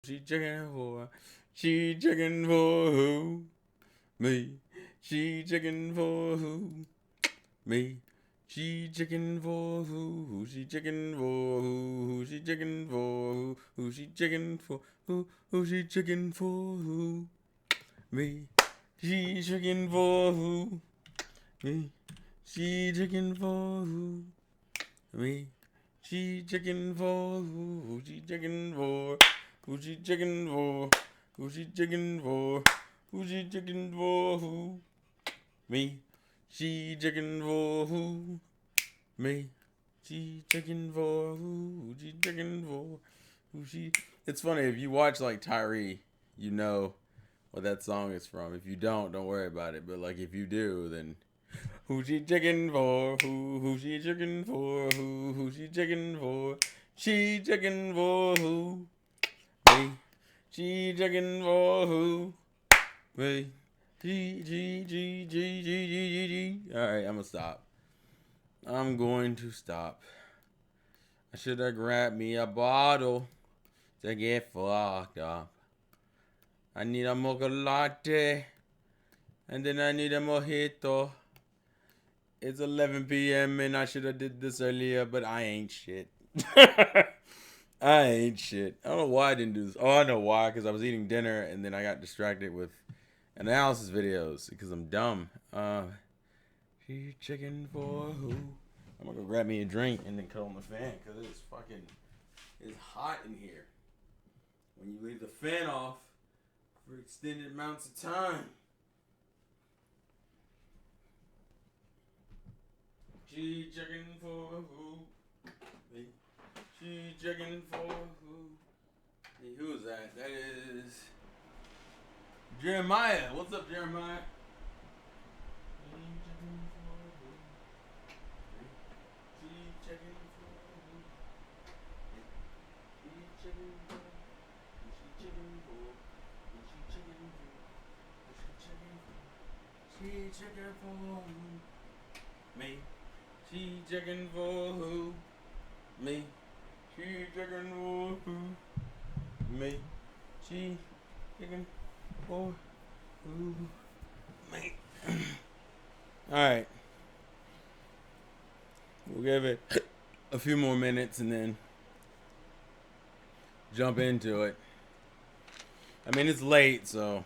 She checking for, she checking for who? Me. She checking for who? Me. She checking for who? Who she checking for who? Who she checking for who? Who she checking for who? Who she checking for who? Me. She checking for who? Me. She checking for who? Me. She checking for who? Who she checking for? Who she checking for? Who she checking for? Who she checking for who? Me. She checking for who? Me. She checking for who? Who she checking for? Who she? It's funny if you watch like Tyree, you know what that song is from. If you don't worry about it. But like if you do, then who she checking for? Who she checking for? Who she checking for? She checking for who? Me. She checking for who? Me. G. Alright, I'm gonna stop. I'm going to stop. I should have grabbed me a bottle to get fucked up. I need a mocha latte. And then I need a mojito. It's 11 p.m. and I should have did this earlier, but I ain't shit. I ain't shit. I don't know why I didn't do this. Oh, I know why. Because I was eating dinner and then I got distracted with analysis videos because I'm dumb. She checking for who? I'm gonna go grab me a drink and then cut on the fan because it's hot in here. When you leave the fan off for extended amounts of time. She checking for who? Me. She checking for who? Hey, who is that? That is Jeremiah. What's up, Jeremiah? She checking for who? She checking for who? She checking for who? She checking for who? She checking for who? Me. She checking for who? Me. She checking for who? Me. She checking for who? Me. Alright. We'll give it a few more minutes and then jump into it. I mean, it's late, so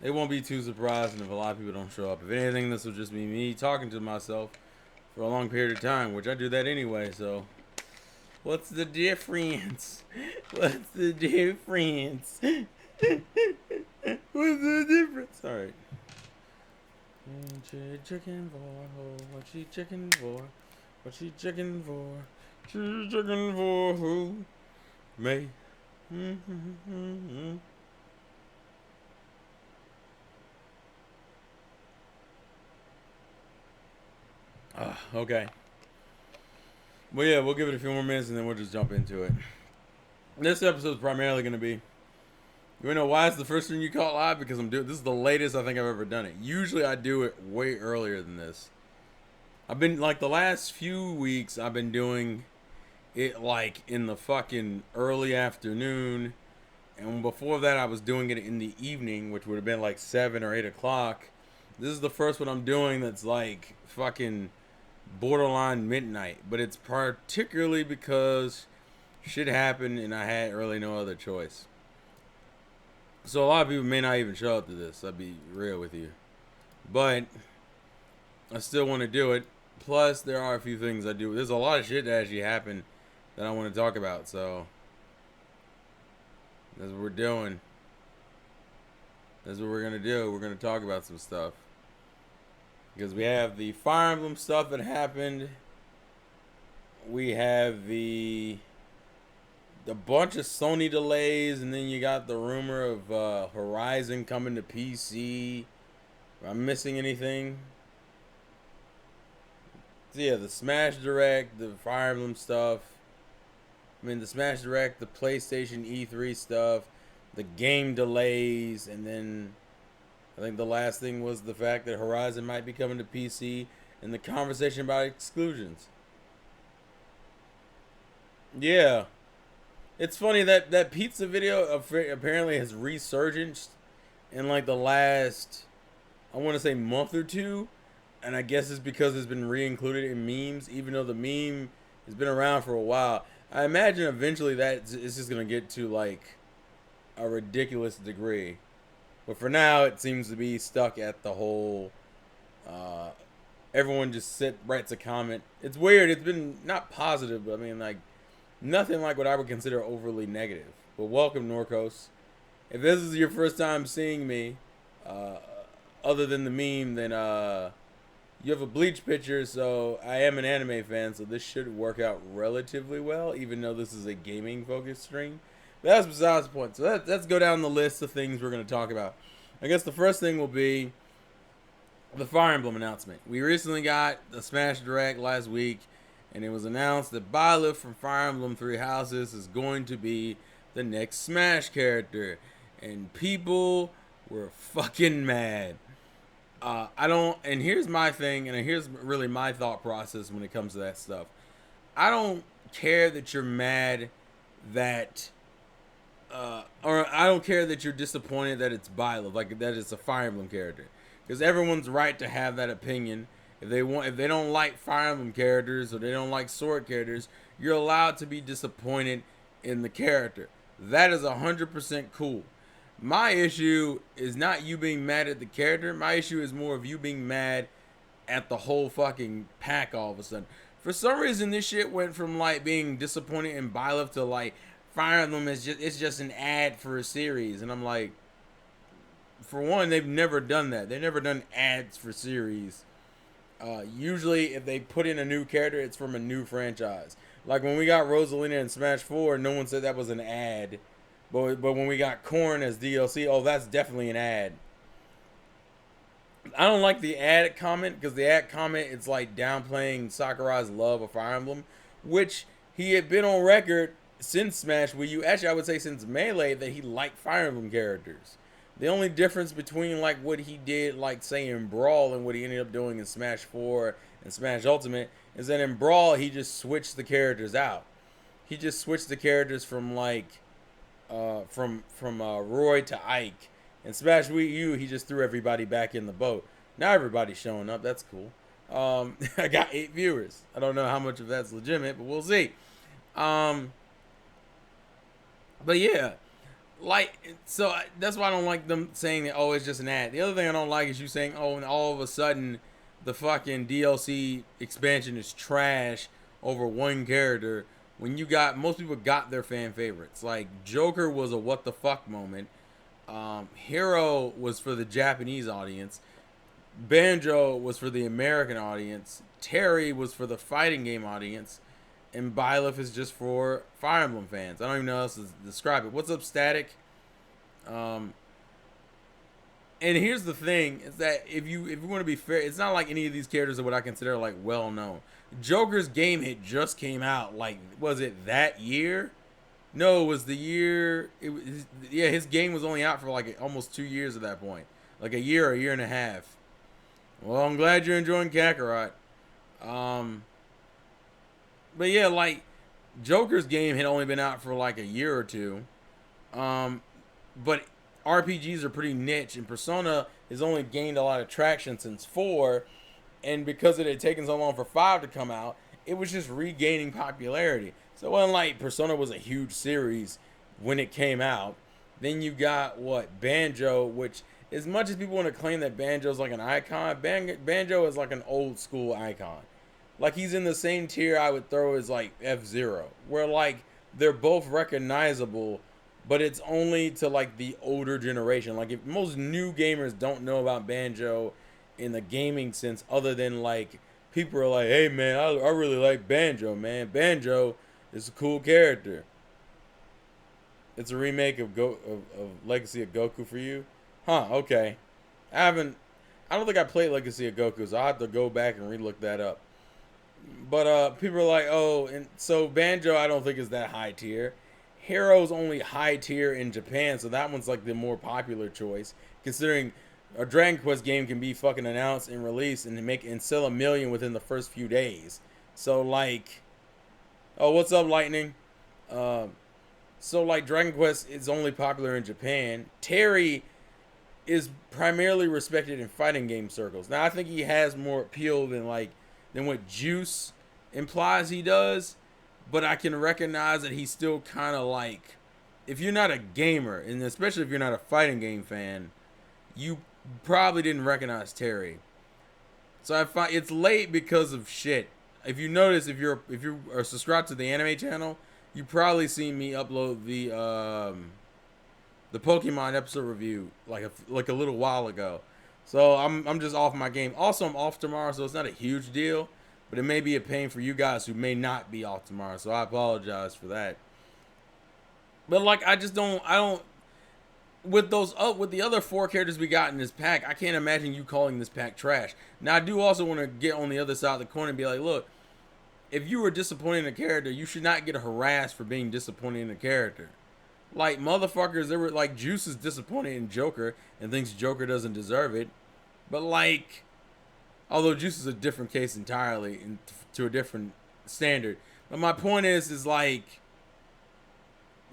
it won't be too surprising if a lot of people don't show up. If anything, this will just be me talking to myself for a long period of time, which I do that anyway, so what's the difference? What's the difference? What's the difference? Alright. She checking for what she checking for? What she checking for? She checking for who? Me. Okay. Well, yeah, we'll give it a few more minutes and then we'll just jump into it. This episode is primarily going to be. You know why it's the first thing you caught live? Because I'm doing this is the latest I think I've ever done it. Usually I do it way earlier than this. I've been like the last few weeks I've been doing it like in the fucking early afternoon, and before that I was doing it in the evening, which would have been like 7 or 8 o'clock. This is the first one I'm doing that's like fucking borderline midnight, but it's particularly because shit happened and I had really no other choice. So a lot of people may not even show up to this. I'll be real with you, but I still want to do it. Plus, there are a few things I do. There's a lot of shit that actually happened that I want to talk about. So that's what we're doing. That's what we're gonna do. We're gonna talk about some stuff because we have the Fire Emblem stuff that happened. We have the bunch of Sony delays, and then you got the rumor of Horizon coming to PC. Am I missing anything? So yeah, the Smash Direct, the Fire Emblem stuff. I mean, the Smash Direct, the PlayStation E3 stuff, the game delays, and then I think the last thing was the fact that Horizon might be coming to PC, and the conversation about exclusions. Yeah, It's funny that that pizza video apparently has resurged in like the last, I want to say, month or two, and I guess it's because it's been re-included in memes, even though the meme has been around for a while. I imagine eventually that it's just gonna get to like a ridiculous degree, but for now it seems to be stuck at the whole. Uh, Everyone just writes a comment. It's weird. It's been not positive, but I mean like nothing like what I would consider overly negative. But welcome, Norcos. If this is your first time seeing me, uh, other than the meme, then you have a Bleach picture. So I am an anime fan, so this should work out relatively well, even though this is a gaming focused stream. But that's besides the point. So let's go down the list of things we're going to talk about. I guess the first thing will be the Fire Emblem announcement. We recently got the Smash Direct last week, and it was announced that Byleth from Fire Emblem Three Houses is going to be the next Smash character, and people were fucking mad. I don't, and here's my thing, and here's really my thought process when it comes to that stuff. I don't care that you're mad that, or I don't care that you're disappointed that it's Byleth, like that it's a Fire Emblem character, because everyone's right to have that opinion. If they don't like Fire Emblem characters or they don't like Sword characters, you're allowed to be disappointed in the character. That is 100% cool. My issue is not you being mad at the character. My issue is more of you being mad at the whole fucking pack all of a sudden. For some reason, this shit went from like being disappointed in Byleth to like Fire Emblem is just an ad for a series, and I'm like, for one, they've never done that. They've never done ads for series. Usually, if they put in a new character, it's from a new franchise. Like when we got Rosalina in Smash 4, no one said that was an ad. But when we got Korn as DLC, oh, that's definitely an ad. I don't like the ad comment because the ad comment it's like downplaying Sakurai's love of Fire Emblem, which he had been on record since Smash Wii U. Actually, I would say since Melee that he liked Fire Emblem characters. The only difference between like what he did, like say in Brawl, and what he ended up doing in Smash 4 and Smash Ultimate is that in Brawl he just switched the characters out. He just switched the characters from like from Roy to Ike. And Smash Wii U, he just threw everybody back in the boat. Now everybody's showing up. That's cool. I got 8 viewers. I don't know how much of that's legitimate, but we'll see. But yeah, like so that's why I don't like them saying that. Oh, it's just an ad. The other thing I don't like is you saying, oh, and all of a sudden the fucking DLC expansion is trash over one character when you got most people got their fan favorites. Like Joker was a what the fuck moment. Hero was for the Japanese audience. Banjo was for the American audience. Terry was for the fighting game audience. And Byleth is just for Fire Emblem fans. I don't even know how else to describe it. What's up, Static? Um, and here's the thing: is that if you want to be fair, it's not like any of these characters are what I consider like well known. Joker's game hit just came out. Like, was it that year? No, it was the year. Yeah, his game was only out for like almost 2 years at that point, like a year and a half. Well, I'm glad you're enjoying Kakarot. Um, but yeah, like Joker's game had only been out for like a year or two. But RPGs are pretty niche, and Persona has only gained a lot of traction since 4, and because it had taken so long for 5 to come out, it was just regaining popularity. So it wasn't like Persona was a huge series when it came out. Then you got what Banjo, which as much as people want to claim that Banjo is like an icon, Banjo is like an old school icon. Like he's in the same tier I would throw as like F-Zero, where like they're both recognizable, but it's only to like the older generation. Like if most new gamers don't know about Banjo in the gaming sense, other than like people are like, hey man, I really like Banjo, man. Banjo is a cool character. It's a remake of Legacy of Goku for you, huh? Okay, I don't think I played Legacy of Goku, so I will have to go back and relook that up. But people are like, oh, and so Banjo I don't think is that high tier. Hero's only high tier in Japan, so that one's like the more popular choice, considering a Dragon Quest game can be fucking announced and released and sell 1 million within the first few days. So like, oh, what's up, Lightning? So like Dragon Quest is only popular in Japan. Terry is primarily respected in fighting game circles. Now I think he has more appeal than what Juice implies he does, but I can recognize that he's still kind of like, if you're not a gamer, and especially if you're not a fighting game fan, you probably didn't recognize Terry. So I find it's late because of shit. If you notice, if you are subscribed to the anime channel, you probably seen me upload the Pokemon episode review like a little while ago. So I'm just off my game. Also, I'm off tomorrow, so it's not a huge deal, but it may be a pain for you guys who may not be off tomorrow. So I apologize for that. But like I don't with the other four characters we got in this pack, I can't imagine you calling this pack trash. Now I do also want to get on the other side of the coin and be like, look, if you were disappointed in a character, you should not get harassed for being disappointed in a character. Like motherfuckers, they were like Juice is disappointed in Joker and thinks Joker doesn't deserve it. But like, although Juice is a different case entirely and to a different standard. But my point is like,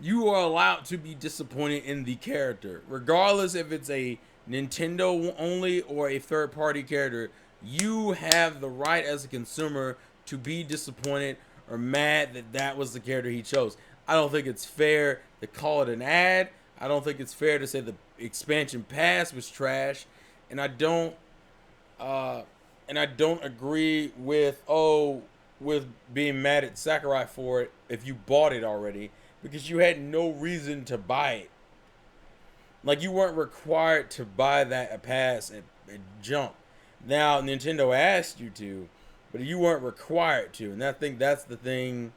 you are allowed to be disappointed in the character, regardless if it's a Nintendo only or a third party character. You have the right as a consumer to be disappointed or mad that that was the character he chose. I don't think it's fair to call it an ad. I don't think it's fair to say the expansion pass was trash, and I don't agree with being mad at Sakurai for it if you bought it already, because you had no reason to buy it. Like, you weren't required to buy that pass at jump. Now Nintendo asked you to, but you weren't required to, and I think that's the thing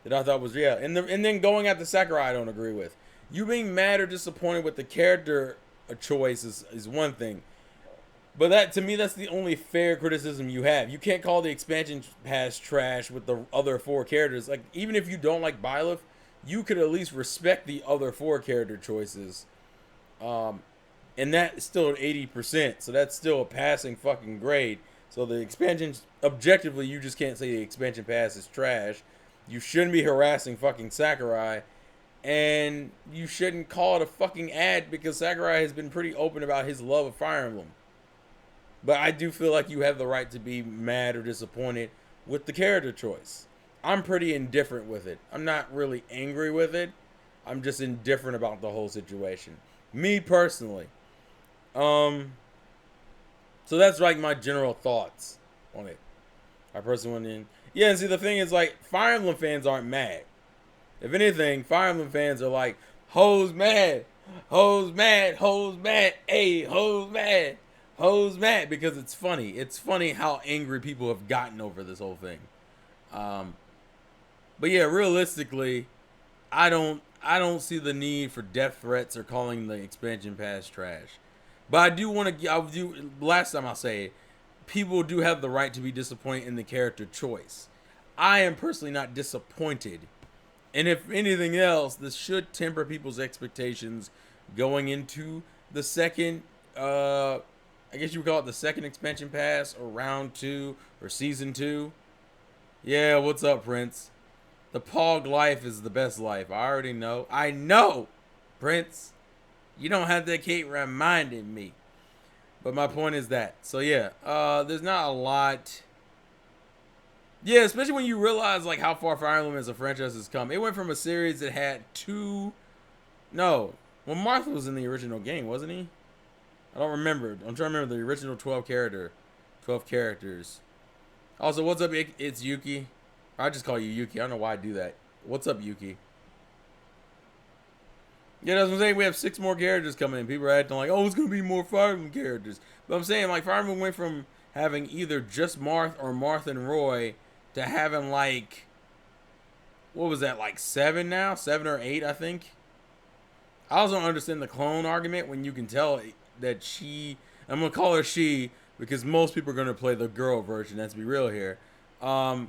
that I thought was and then going after Sakurai, I don't agree with. You being mad or disappointed with the character choice is one thing, but that to me that's the only fair criticism you have. You can't call the expansion pass trash with the other four characters. Like, even if you don't like Byleth, you could at least respect the other four character choices. And that's still at 80%, so that's still a passing fucking grade. So the expansion, objectively, you just can't say the expansion pass is trash. You shouldn't be harassing fucking Sakurai, and you shouldn't call it a fucking ad because Sakurai has been pretty open about his love of Fire Emblem. But I do feel like you have the right to be mad or disappointed with the character choice. I'm pretty indifferent with it. I'm not really angry with it. I'm just indifferent about the whole situation. Me personally. So that's like my general thoughts on it. I personally went in. Yeah, and see, the thing is, like, Fire Emblem fans aren't mad. If anything, Fire Emblem fans are like, hoes mad, hoes mad, hoes mad, hey, hoes mad, because it's funny. It's funny how angry people have gotten over this whole thing. But yeah, realistically, I don't see the need for death threats or calling the expansion pass trash. But I do want to, last time I'll say it, people do have the right to be disappointed in the character choice. I am personally not disappointed. And if anything else, this should temper people's expectations going into the second, I guess you would call it the second expansion pass, or round 2, or season 2. Yeah, what's up, Prince? The Pog life is the best life. I already know. I know, Prince. You don't have to keep reminding me. But my point is that. So yeah, there's not a lot. Yeah, especially when you realize like how far Fire Emblem as a franchise has come. It went from a series that had Martha was in the original game, wasn't he? I don't remember. I'm trying to remember the original 12 characters. Also, what's up? It's Yuki. I just call you Yuki. I don't know why I do that. What's up, Yuki? Yeah, that's what I'm saying. We have 6 more characters coming in. People are acting like, oh, it's going to be more Fire Emblem characters. But I'm saying, like, Fire Emblem went from having either just Marth or Marth and Roy to having, like, what was that, like 7 now? 7 or 8, I think. I also don't understand the clone argument when you can tell that I'm going to call her she because most people are going to play the girl version. Let's be real here. I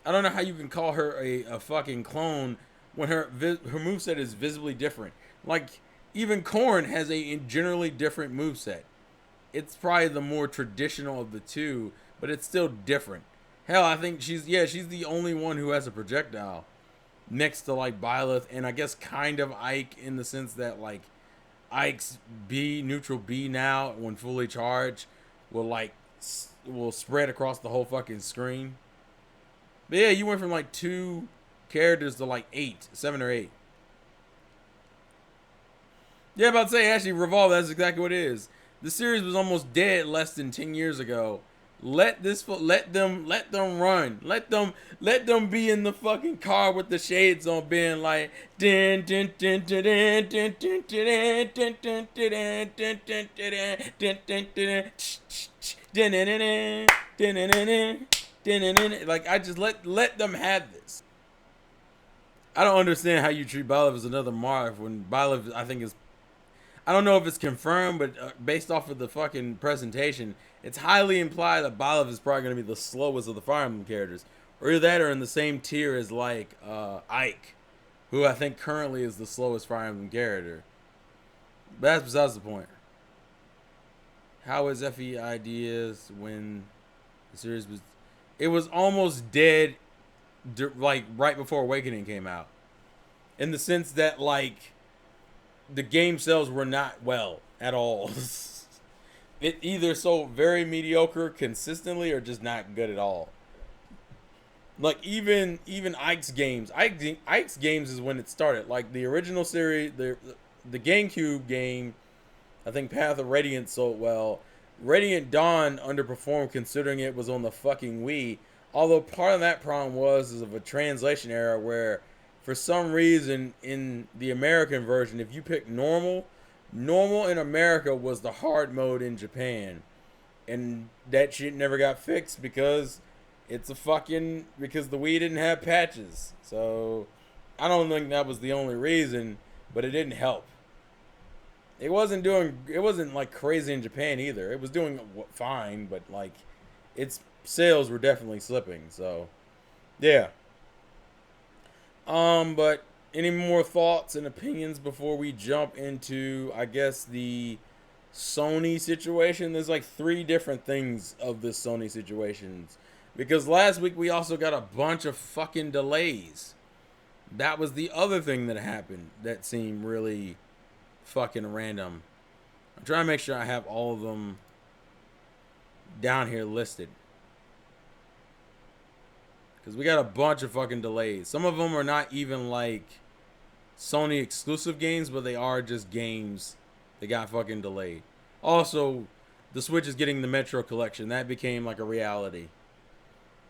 don't know how you can call her a fucking clone when her moveset is visibly different. Like, even Korn has a generally different moveset. It's probably the more traditional of the two, but it's still different. Hell, I think she's the only one who has a projectile. next to like Byleth and I guess kind of Ike in the sense that like Ike's B neutral B now when fully charged will like will spread across the whole fucking screen. But yeah, you went from like 2 characters to like 8, 7 or 8. Yeah, about to say actually Revolve. That's exactly what it is. The series was almost dead less than 10 years ago. Let them run. Let them be in the fucking car with the shades on, being like din din din din din din din din din din din din din din din. Like I just let them have this. I don't understand how you treat Byleth as another Marth when Byleth I think is, I don't know if it's confirmed, but based off of the fucking presentation, it's highly implied that Byleth is probably going to be the slowest of the Fire Emblem characters. Or either that or in the same tier as like Ike, who I think currently is the slowest Fire Emblem character. But that's besides the point. How is FE Ideas when the series was... It was almost dead like right before Awakening came out. In the sense that like the game sales were not well at all. It either sold very mediocre consistently or just not good at all. Like even Ike's games. Ike's games is when it started. Like the original series, the GameCube game, I think Path of Radiance sold well. Radiant Dawn underperformed considering it was on the fucking Wii. Although part of that problem was of a translation error where for some reason in the American version, if you pick normal in America was the hard mode in Japan. And that shit never got fixed because because the Wii didn't have patches. So I don't think that was the only reason, but it didn't help. It wasn't like crazy in Japan either. It was doing fine, but like its sales were definitely slipping. So yeah. But any more thoughts and opinions before we jump into, I guess, the Sony situation? There's like 3 different things of this Sony situation. Because last week we also got a bunch of fucking delays. That was the other thing that happened that seemed really fucking random. I'm trying to make sure I have all of them down here listed. Because we got a bunch of fucking delays. Some of them are not even like Sony exclusive games, but they are just games that got fucking delayed. Also, the Switch is getting the Metro Collection. That became like a reality.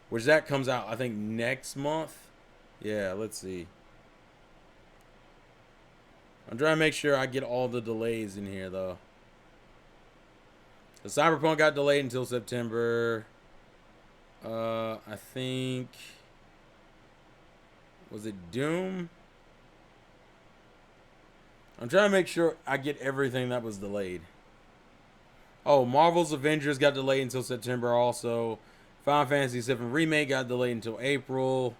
Which that comes out, I think, next month. Yeah, let's see. I'm trying to make sure I get all the delays in here, though. The Cyberpunk got delayed until September. I think... Was it Doom? I'm trying to make sure I get everything that was delayed. Oh, Marvel's Avengers got delayed until September also. Final Fantasy VII Remake got delayed until April.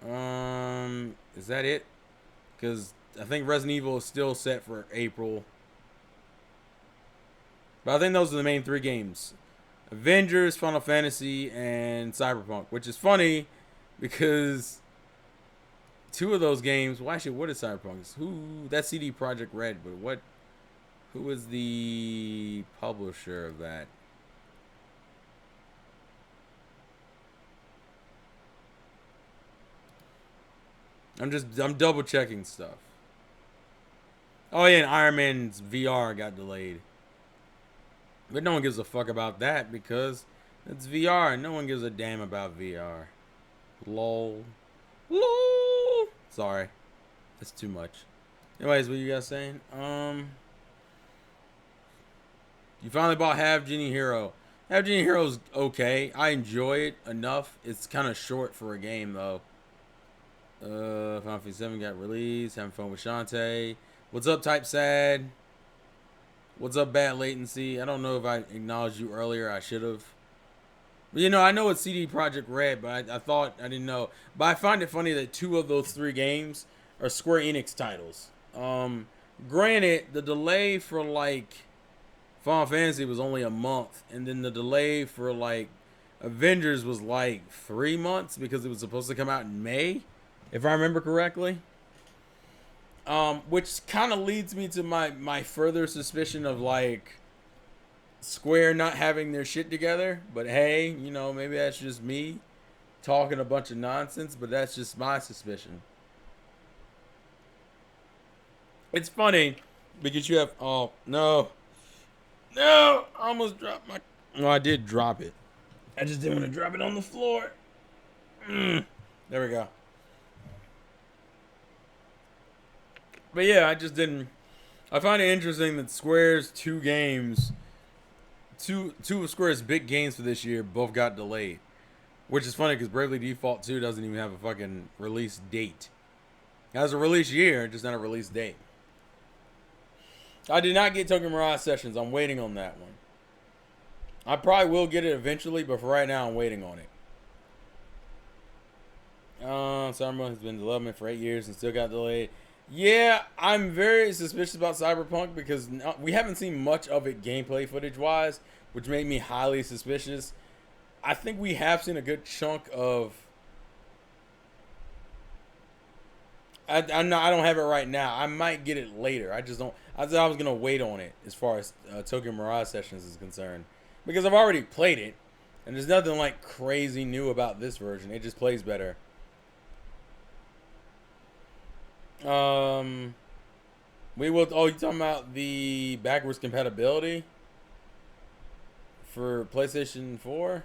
Is that it? Because I think Resident Evil is still set for April. But I think those are the main 3 games. Avengers, Final Fantasy, and Cyberpunk. Which is funny because 2 of those games... Well, actually, what is Cyberpunk? That's CD Projekt Red, but who is the publisher of that? I'm double checking stuff. Oh yeah, and Iron Man's VR got delayed. But no one gives a fuck about that because it's VR and no one gives a damn about VR. LOL. LOL. Sorry. That's too much. Anyways, what you guys saying? You finally bought Half Genie Hero. Half Genie Hero's okay. I enjoy it enough. It's kind of short for a game though. Final Fantasy 7 got released. Having fun with Shantae. What's up, Type Sad? What's up, Bad Latency? I don't know if I acknowledged you earlier. I should have. You know, I know it's CD Projekt Red, but I thought I didn't know. But I find it funny that 2 of those 3 games are Square Enix titles. Granted, the delay for like Final Fantasy was only a month, and then the delay for like Avengers was like 3 months because it was supposed to come out in May. if I remember correctly. Which kind of leads me to my further suspicion of like Square not having their shit together. But hey, you know, maybe that's just me talking a bunch of nonsense, but that's just my suspicion. It's funny because you have, oh no, no, I almost dropped my, no, I did drop it. I just didn't want to drop it on the floor. There we go. But yeah, I just didn't. I find it interesting that Square's two of Square's big games for this year both got delayed. Which is funny because Bravely Default 2 doesn't even have a fucking release date. It has a release year, just not a release date. I did not get Tokyo Mirage Sessions. I'm waiting on that one. I probably will get it eventually, but for right now, I'm waiting on it. Cyberpunk has been in development for 8 years and still got delayed. Yeah, I'm very suspicious about Cyberpunk because we haven't seen much of it gameplay footage-wise, which made me highly suspicious. I think we have seen a good chunk of. I don't have it right now. I might get it later. I just don't. I said I was gonna wait on it as far as Tokyo Mirage Sessions is concerned, because I've already played it, and there's nothing like crazy new about this version. It just plays better. We will. Oh, you talking about the backwards compatibility for PlayStation 4?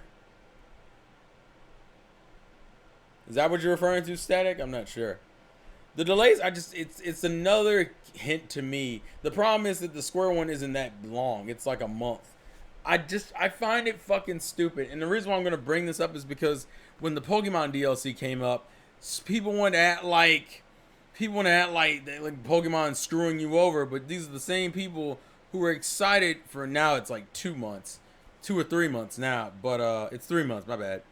Is that what you're referring to, Static? I'm not sure. The delays, it's another hint to me. The problem is that the Square one isn't that long. It's like a month. I find it fucking stupid. And the reason why I'm going to bring this up is because when the Pokemon DLC came up, people want to act like Pokemon's screwing you over, but these are the same people who are excited for, now it's like 2 months. 2 or 3 months now, but it's 3 months, my bad.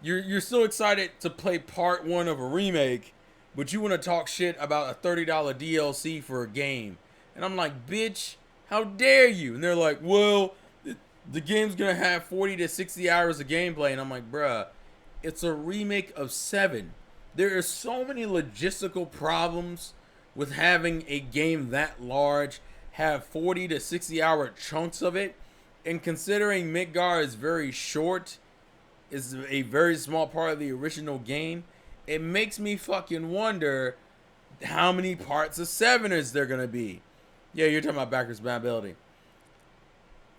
You're still excited to play part 1 of a remake, but you want to talk shit about a $30 DLC for a game. And I'm like, bitch, how dare you? And they're like, well, the game's going to have 40 to 60 hours of gameplay. And I'm like, bruh, it's a remake of 7. There are so many logistical problems with having a game that large have 40 to 60 hour chunks of it. And considering Midgar is very short, is a very small part of the original game, it makes me fucking wonder how many parts of 7 is there gonna be. Yeah, you're talking about backwards compatibility.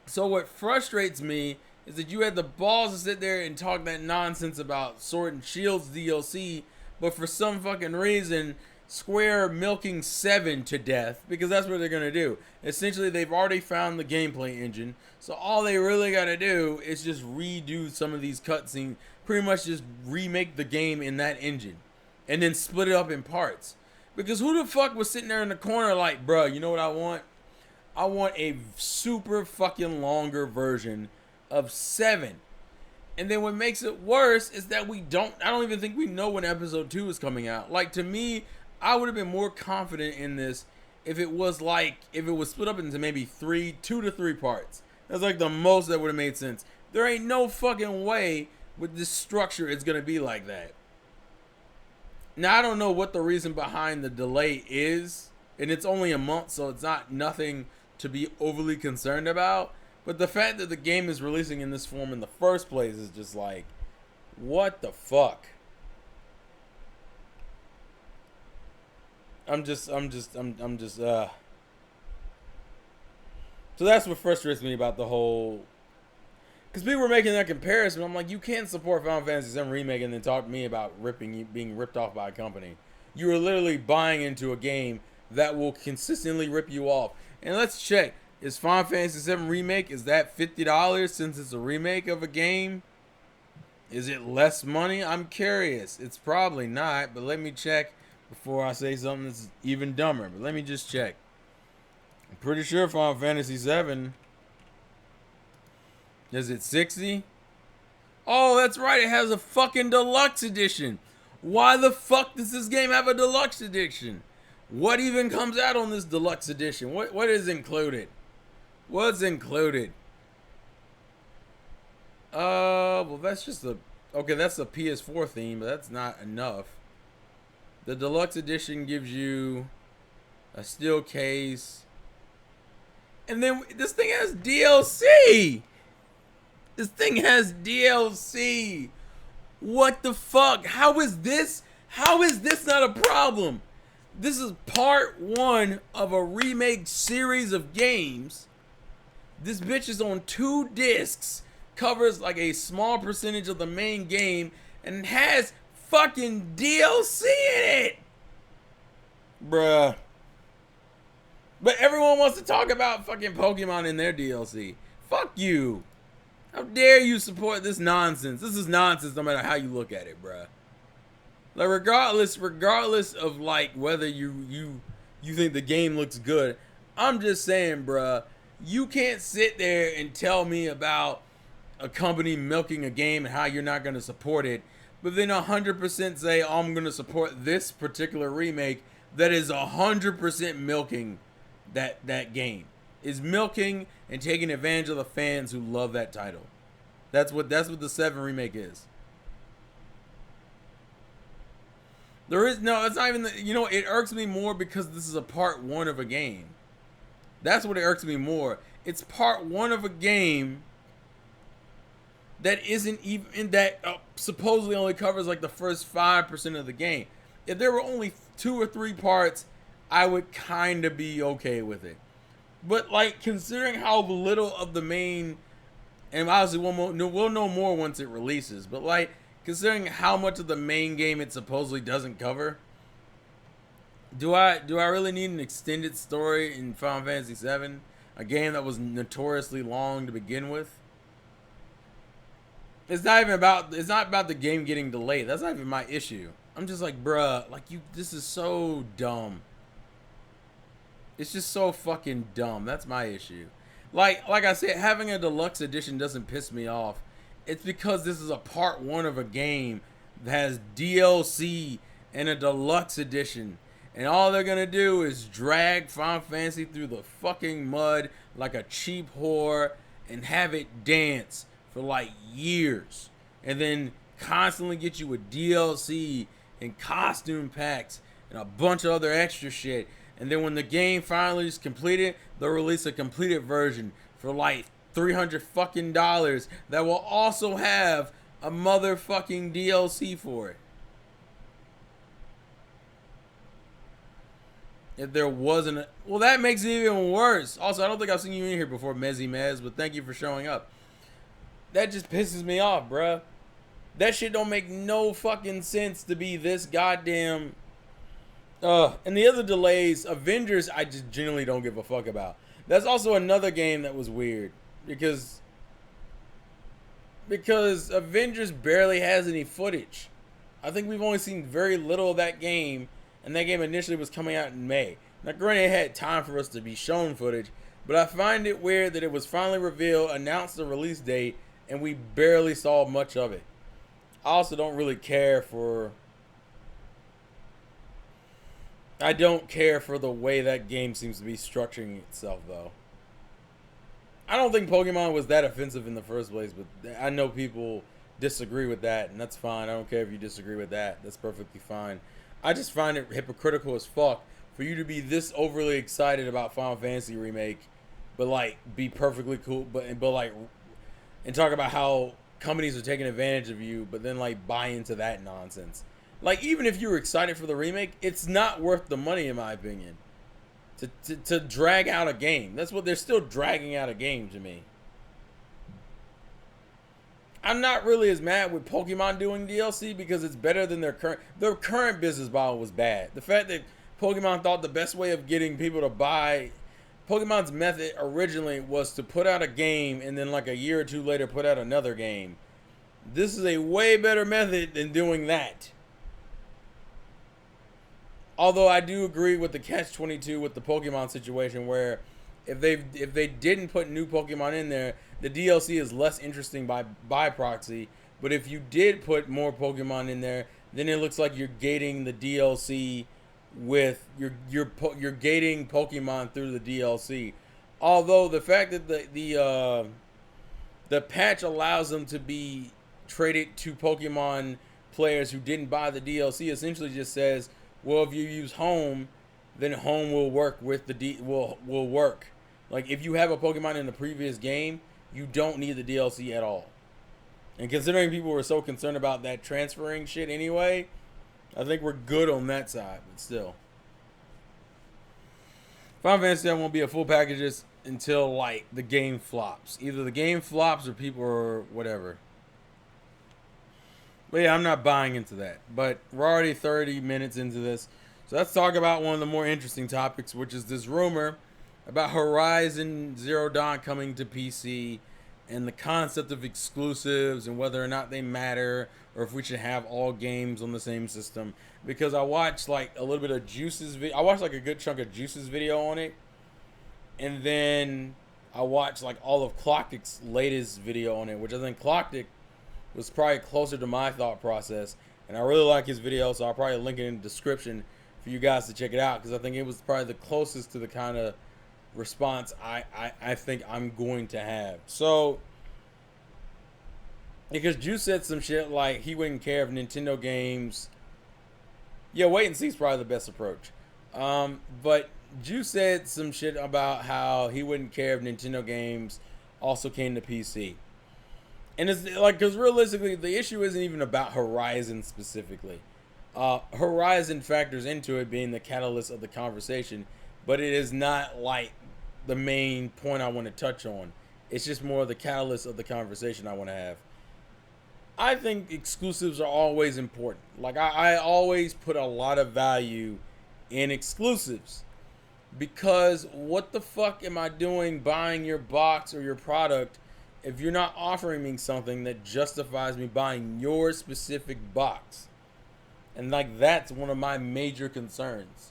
So what frustrates me is that you had the balls to sit there and talk that nonsense about Sword and Shield's DLC, but for some fucking reason, Square milking 7 to death, because that's what they're gonna do. Essentially, they've already found the gameplay engine, so all they really gotta do is just redo some of these cutscenes, pretty much just remake the game in that engine, and then split it up in parts. Because who the fuck was sitting there in the corner like, bruh, you know what I want? I want a super fucking longer version of 7. And then what makes it worse is that I don't even think we know when episode 2 is coming out. Like, to me, I would have been more confident in this if it was split up into maybe 2 to 3 parts. That's like the most that would have made sense. There ain't no fucking way with this structure it's gonna be like that. Now, I don't know what the reason behind the delay is, and it's only a month, so it's not nothing to be overly concerned about. But the fact that the game is releasing in this form in the first place is just like, what the fuck? So that's what frustrates me about the whole. Because people were making that comparison. I'm like, you can't support Final Fantasy VII Remake and then talk to me about being ripped off by a company. You are literally buying into a game that will consistently rip you off. And let's check. Is Final Fantasy VII Remake, is that $50 since it's a remake of a game? Is it less money? I'm curious. It's probably not, but let me check before I say something that's even dumber. But let me just check. I'm pretty sure Final Fantasy VII, is it 60? Oh, that's right. It has a fucking deluxe edition. Why the fuck does this game have a deluxe edition? What even comes out on this deluxe edition? What is included? What's included? Well, that's just that's the PS4 theme, but that's not enough. The deluxe edition gives you a steel case. And then this thing has DLC. This thing has DLC. What the fuck? How is this not a problem? This is part 1 of a remake series of games. This bitch is on 2 discs, covers like a small percentage of the main game, and has fucking DLC in it. Bruh. But everyone wants to talk about fucking Pokemon in their DLC. Fuck you. How dare you support this nonsense? This is nonsense no matter how you look at it, bruh. Like regardless of like whether you think the game looks good, I'm just saying, bruh, you can't sit there and tell me about a company milking a game and how you're not going to support it, but then 100% say, oh, I'm going to support this particular remake that is 100% milking that game. Is milking and taking advantage of the fans who love that title. That's what the 7 remake is. There is no, it's not even it irks me more because this is a part 1 of a game. That's what it irks me more. It's part 1 of a game that isn't even that supposedly only covers like the first 5% of the game. If there were only 2 or 3 parts, I would kind of be okay with it. But like considering how little of the main, and obviously we'll know more once it releases, but like considering how much of the main game it supposedly doesn't cover, do I really need an extended story in Final Fantasy VII, a game that was notoriously long to begin with? It's not about the game getting delayed. That's not even my issue. I'm just like, bruh, like this is so dumb. It's just so fucking dumb. That's my issue. Like I said, having a deluxe edition doesn't piss me off. It's because this is a part 1 of a game that has DLC and a deluxe edition. And all they're going to do is drag Final Fantasy through the fucking mud like a cheap whore and have it dance for like years. And then constantly get you with DLC and costume packs and a bunch of other extra shit. And then when the game finally is completed, they'll release a completed version for like $300 fucking dollars that will also have a motherfucking DLC for it. If there wasn't well, that makes it even worse. Also, I don't think I've seen you in here before, Mezzy Mez, but thank you for showing up. That just pisses me off, bruh. That shit don't make no fucking sense to be this goddamn. And the other delays, Avengers, I just genuinely don't give a fuck about. That's also another game that was weird because Avengers barely has any footage. I think we've only seen very little of that game, and that game initially was coming out in May. Now, granted, it had time for us to be shown footage, but I find it weird that it was finally revealed, announced the release date, and we barely saw much of it. I also don't really care for. I don't care for the way that game seems to be structuring itself, though. I don't think Pokemon was that offensive in the first place, but I know people disagree with that, and that's fine. I don't care if you disagree with that. That's perfectly fine. I just find it hypocritical as fuck for you to be this overly excited about Final Fantasy Remake, but like be perfectly cool, but like, and talk about how companies are taking advantage of you, but then like buy into that nonsense. Like, even if you were excited for the remake, it's not worth the money, in my opinion, to drag out a game. That's what they're still dragging out a game to me. I'm not really as mad with Pokemon doing DLC because it's better than their current business model was bad. The fact that Pokemon thought the best way of getting people to buy Pokemon's method originally was to put out a game and then like a year or two later put out another game. This is a way better method than doing that. Although I do agree with the catch-22 with the Pokemon situation where if they didn't put new Pokemon in there, the DLC is less interesting by proxy. But if you did put more Pokemon in there, then it looks like you're gating the DLC with you're gating Pokemon through the DLC. Although the fact that the patch allows them to be traded to Pokemon players who didn't buy the DLC essentially just says Well, if you use home, then home will work with the will work. Like if you have a Pokemon in the previous game, you don't need the DLC at all. And considering people were so concerned about that transferring shit anyway, I think we're good on that side. But still, Final Fantasy won't be a full packages until like the game flops. Either the game flops or people or whatever. But yeah, I'm not buying into that. But we're already 30 minutes into this. So let's talk about one of the more interesting topics, which is this rumor about Horizon Zero Dawn coming to PC and the concept of exclusives and whether or not they matter or if we should have all games on the same system. Because I watched like a little bit of Juice's video. I watched like a good chunk of Juice's video on it. And then I watched like all of Clocktic's latest video on it, which I think Clocktic was probably closer to my thought process. And I really like his video, so I'll probably link it in the description for you guys to check it out, because I think it was probably the closest to the kind of response I think I'm going to have. So, because Juice said some shit like he wouldn't care if Nintendo games... Yeah, wait and see is probably the best approach. But Juice said some shit about how he wouldn't care if Nintendo games also came to PC. And it's like, because realistically, the issue isn't even about Horizon specifically. Horizon factors into it being the catalyst of the conversation, but it is not like the main point I want to touch on. It's just more the catalyst of the conversation I want to have. I think exclusives are always important. Like, I always put a lot of value in exclusives, because what the fuck am I doing buying your box or your product if you're not offering me something that justifies me buying your specific box? And like, that's one of my major concerns.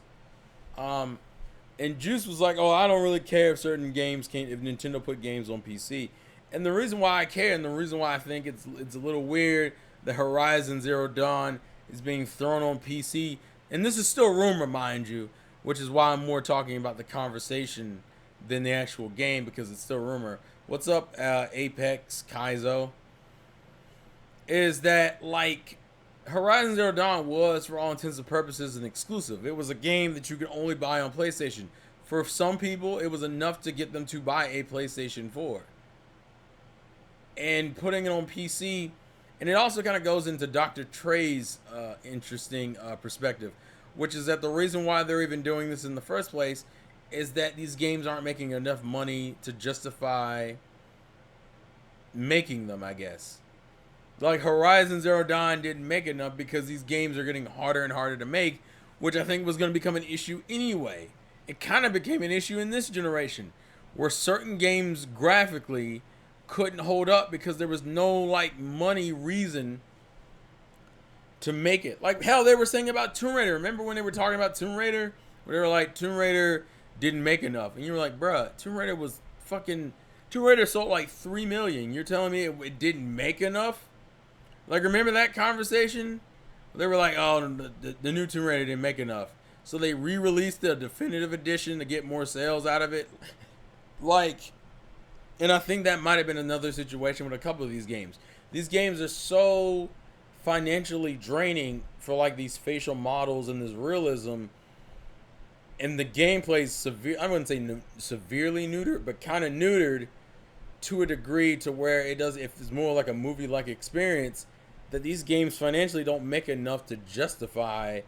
And Juice was like, oh, I don't really care if certain games if Nintendo put games on PC. And the reason why I care, and the reason why I think it's a little weird that Horizon Zero Dawn is being thrown on PC, and this is still rumor, mind you, which is why I'm more talking about the conversation than the actual game, because it's still rumor. What's up, Apex Kaizo? Is that, like, Horizon Zero Dawn was, for all intents and purposes, an exclusive. It was a game that you could only buy on PlayStation. For some people, it was enough to get them to buy a PlayStation 4. And putting it on PC, and it also kind of goes into Dr. Trey's interesting perspective, which is that the reason why they're even doing this in the first place is that these games aren't making enough money to justify making them, I guess. Like, Horizon Zero Dawn didn't make enough because these games are getting harder and harder to make, which I think was going to become an issue anyway. It kind of became an issue in this generation, where certain games graphically couldn't hold up because there was no, like, money reason to make it. Like, hell, they were saying about Tomb Raider. Remember when they were talking about Tomb Raider? Where they were like, Tomb Raider didn't make enough. And you were like, bruh, Tomb Raider was fucking... Tomb Raider sold like 3 million. You're telling me it didn't make enough? Like, remember that conversation? They were like, oh, the new Tomb Raider didn't make enough. So they re-released the definitive edition to get more sales out of it. Like... And I think that might have been another situation with a couple of these games. These games are so financially draining for like these facial models and this realism. And the gameplay is severe. I wouldn't say severely neutered, but kind of neutered to a degree to where it does, if it's more like a movie-like experience, that these games financially don't make enough to justify.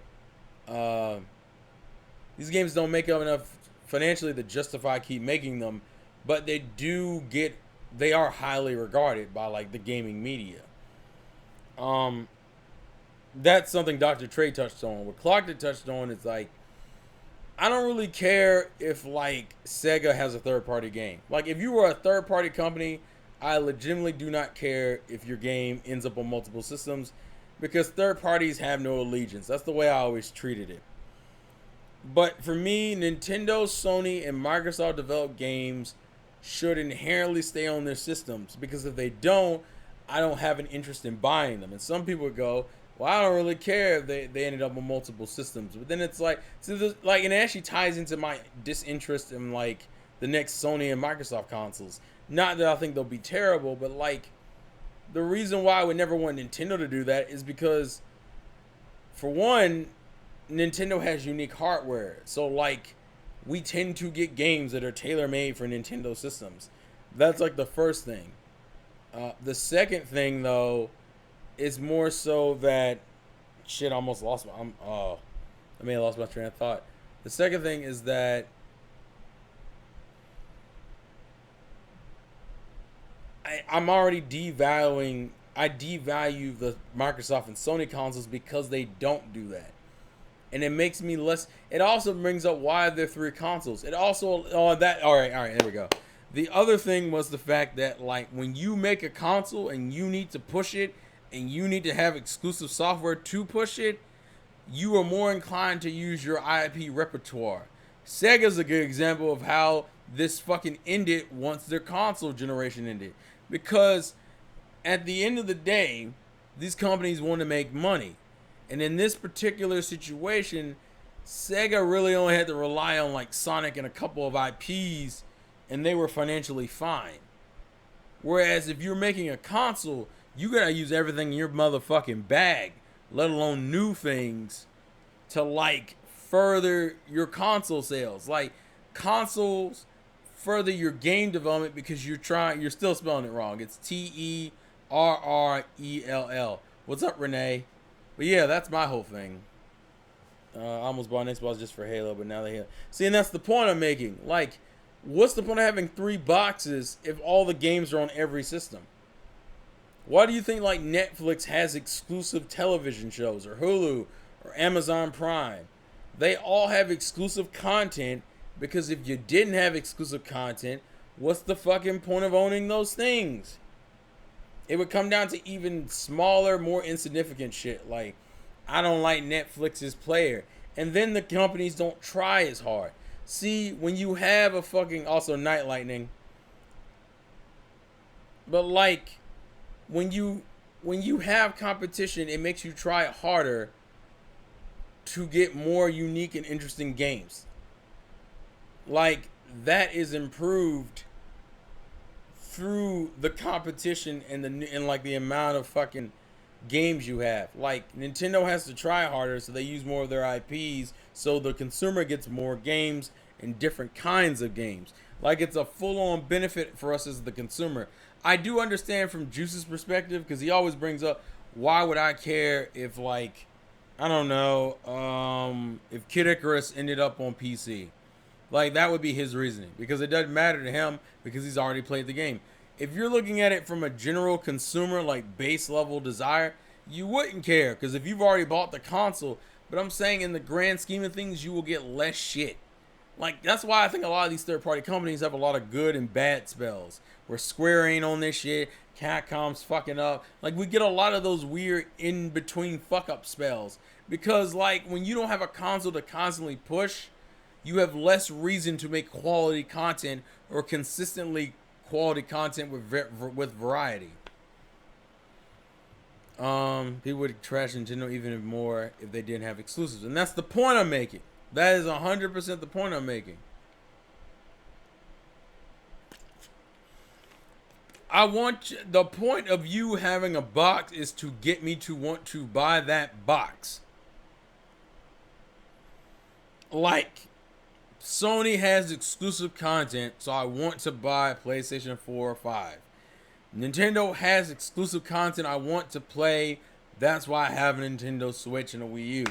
These games don't make up enough financially to justify keep making them. But they are highly regarded by like the gaming media. That's something Dr. Trey touched on. What Clocktic touched on is like, I don't really care if like Sega has a third-party game. Like, if you were a third-party company, I legitimately do not care if your game ends up on multiple systems, because third parties have no allegiance. That's the way I always treated it. But for me, Nintendo, Sony, and Microsoft developed games should inherently stay on their systems, because if they don't, I don't have an interest in buying them. And some people would go, well, I don't really care if they ended up on multiple systems. But then it's like, so like, and it actually ties into my disinterest in like the next Sony and Microsoft consoles. Not that I think they'll be terrible, but like, the reason why I would never want Nintendo to do that is because, for one, Nintendo has unique hardware. So like we tend to get games that are tailor made for Nintendo systems. That's like the first thing. The second thing though is more so that shit. I almost lost my. I may have lost my train of thought. The second thing is that I'm already devaluing. I devalue the Microsoft and Sony consoles because they don't do that, and it makes me less. It also brings up why there are three consoles. It also that all right, there we go. The other thing was the fact that like when you make a console and you need to push it and you need to have exclusive software to push it, you are more inclined to use your IP repertoire. Sega's a good example of how this fucking ended once their console generation ended. Because at the end of the day, these companies want to make money. And in this particular situation, Sega really only had to rely on like Sonic and a couple of IPs, and they were financially fine. Whereas if you're making a console, you gotta use everything in your motherfucking bag, let alone new things, to like further your console sales. Like consoles further your game development because you're still spelling it wrong. It's TERRELL. What's up, Renee? But yeah, that's my whole thing. I almost bought an Xbox just for Halo, but now they have. See, and that's the point I'm making. Like, what's the point of having 3 boxes if all the games are on every system? Why do you think like Netflix has exclusive television shows, or Hulu, or Amazon Prime? They all have exclusive content because if you didn't have exclusive content, what's the fucking point of owning those things? It would come down to even smaller, more insignificant shit like I don't like Netflix's player. And then the companies don't try as hard. See, when you have a fucking also Night Lightning, but like when you have competition, it makes you try harder to get more unique and interesting games. Like that is improved through the competition and like the amount of fucking games you have. Like Nintendo has to try harder, so they use more of their IPs, so the consumer gets more games and different kinds of games. Like it's a full-on benefit for us as the consumer. I do understand from Juice's perspective because he always brings up, why would I care if like I don't know if Kid Icarus ended up on PC? Like that would be his reasoning because it doesn't matter to him because he's already played the game. If you're looking at it from a general consumer like base level desire, you wouldn't care because if you've already bought the console. But I'm saying in the grand scheme of things, you will get less shit. Like that's why I think a lot of these third party companies have a lot of good and bad spells. Where Square ain't on this shit, Capcom's fucking up. Like we get a lot of those weird in between fuck up spells because like when you don't have a console to constantly push, you have less reason to make quality content or consistently quality content with variety. People would trash Nintendo even more if they didn't have exclusives, and that's the point I'm making. That is 100% the point I'm making. The point of you having a box is to get me to want to buy that box. Like, Sony has exclusive content, so I want to buy a PlayStation 4 or 5. Nintendo has exclusive content I want to play. That's why I have a Nintendo Switch and a Wii U.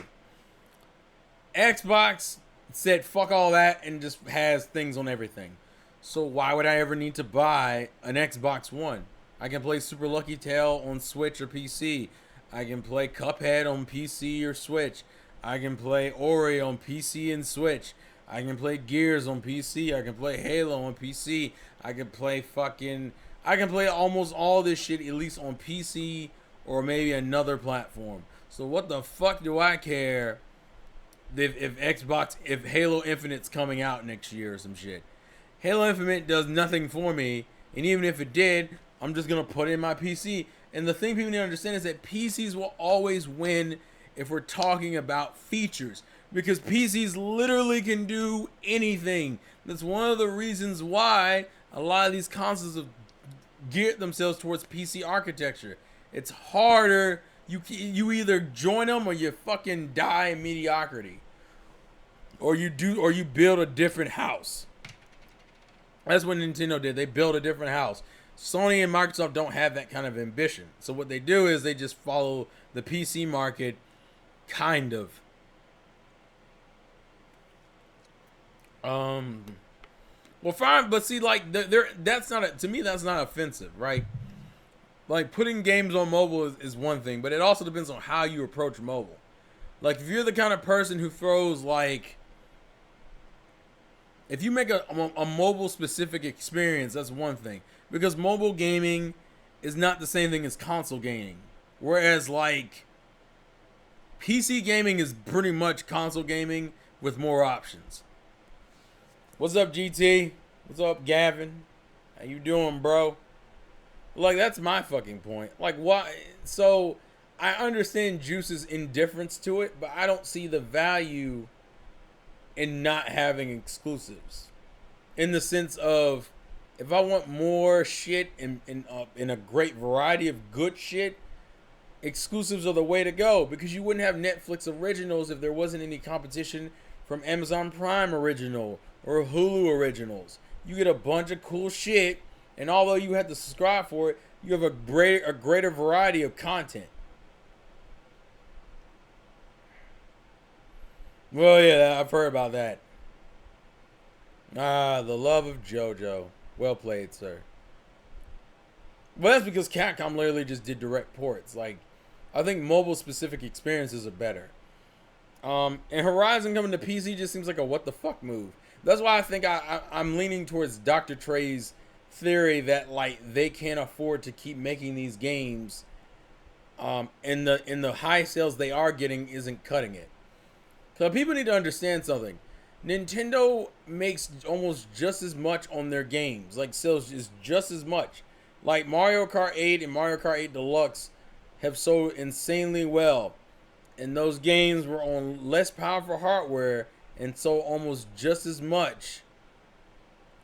Xbox said fuck all that and just has things on everything. So why would I ever need to buy an Xbox One? I can play Super Lucky Tail on Switch or PC. I can play Cuphead on PC or Switch. I can play Ori on PC and Switch. I can play Gears on PC. I can play Halo on PC. I can play almost all this shit at least on PC or maybe another platform. So what the fuck do I care if Halo Infinite's coming out next year or some shit? Halo Infinite does nothing for me, and even if it did, I'm just gonna put it in my PC. And the thing people need to understand is that PCs will always win if we're talking about features, because PCs literally can do anything. That's one of the reasons why a lot of these consoles have geared themselves towards PC architecture. It's harder You either join them or you fucking die in mediocrity, or you build a different house. That's what Nintendo did. They built a different house. Sony and Microsoft don't have that kind of ambition. So what they do is they just follow the PC market, kind of. Well, fine, but see, like, that's not to me. That's not offensive, right? Like, putting games on mobile is one thing, but it also depends on how you approach mobile. Like, if you're the kind of person who throws, like, if you make a mobile specific experience, that's one thing, because mobile gaming is not the same thing as console gaming. Whereas, like, PC gaming is pretty much console gaming with more options. What's up, GT? What's up, Gavin? How you doing, bro? Like, that's my fucking point. Like, why? So, I understand Juice's indifference to it, but I don't see the value in not having exclusives. In the sense of, if I want more shit in a great variety of good shit, exclusives are the way to go. Because you wouldn't have Netflix originals if there wasn't any competition from Amazon Prime original or Hulu originals. You get a bunch of cool shit, and although you have to subscribe for it, you have a greater variety of content. Well, yeah, I've heard about that. Ah, the love of JoJo. Well played, sir. Well, that's because Capcom literally just did direct ports. Like, I think mobile-specific experiences are better. And Horizon coming to PC just seems like a what the fuck move. That's why I think I'm leaning towards Dr. Trey's theory that, like, they can't afford to keep making these games. And the high sales they are getting isn't cutting it. So people need to understand something. Nintendo makes almost just as much on their games. Like, sells is just as much. Like, Mario Kart 8 and Mario Kart 8 Deluxe have sold insanely well. And those games were on less powerful hardware and sold almost just as much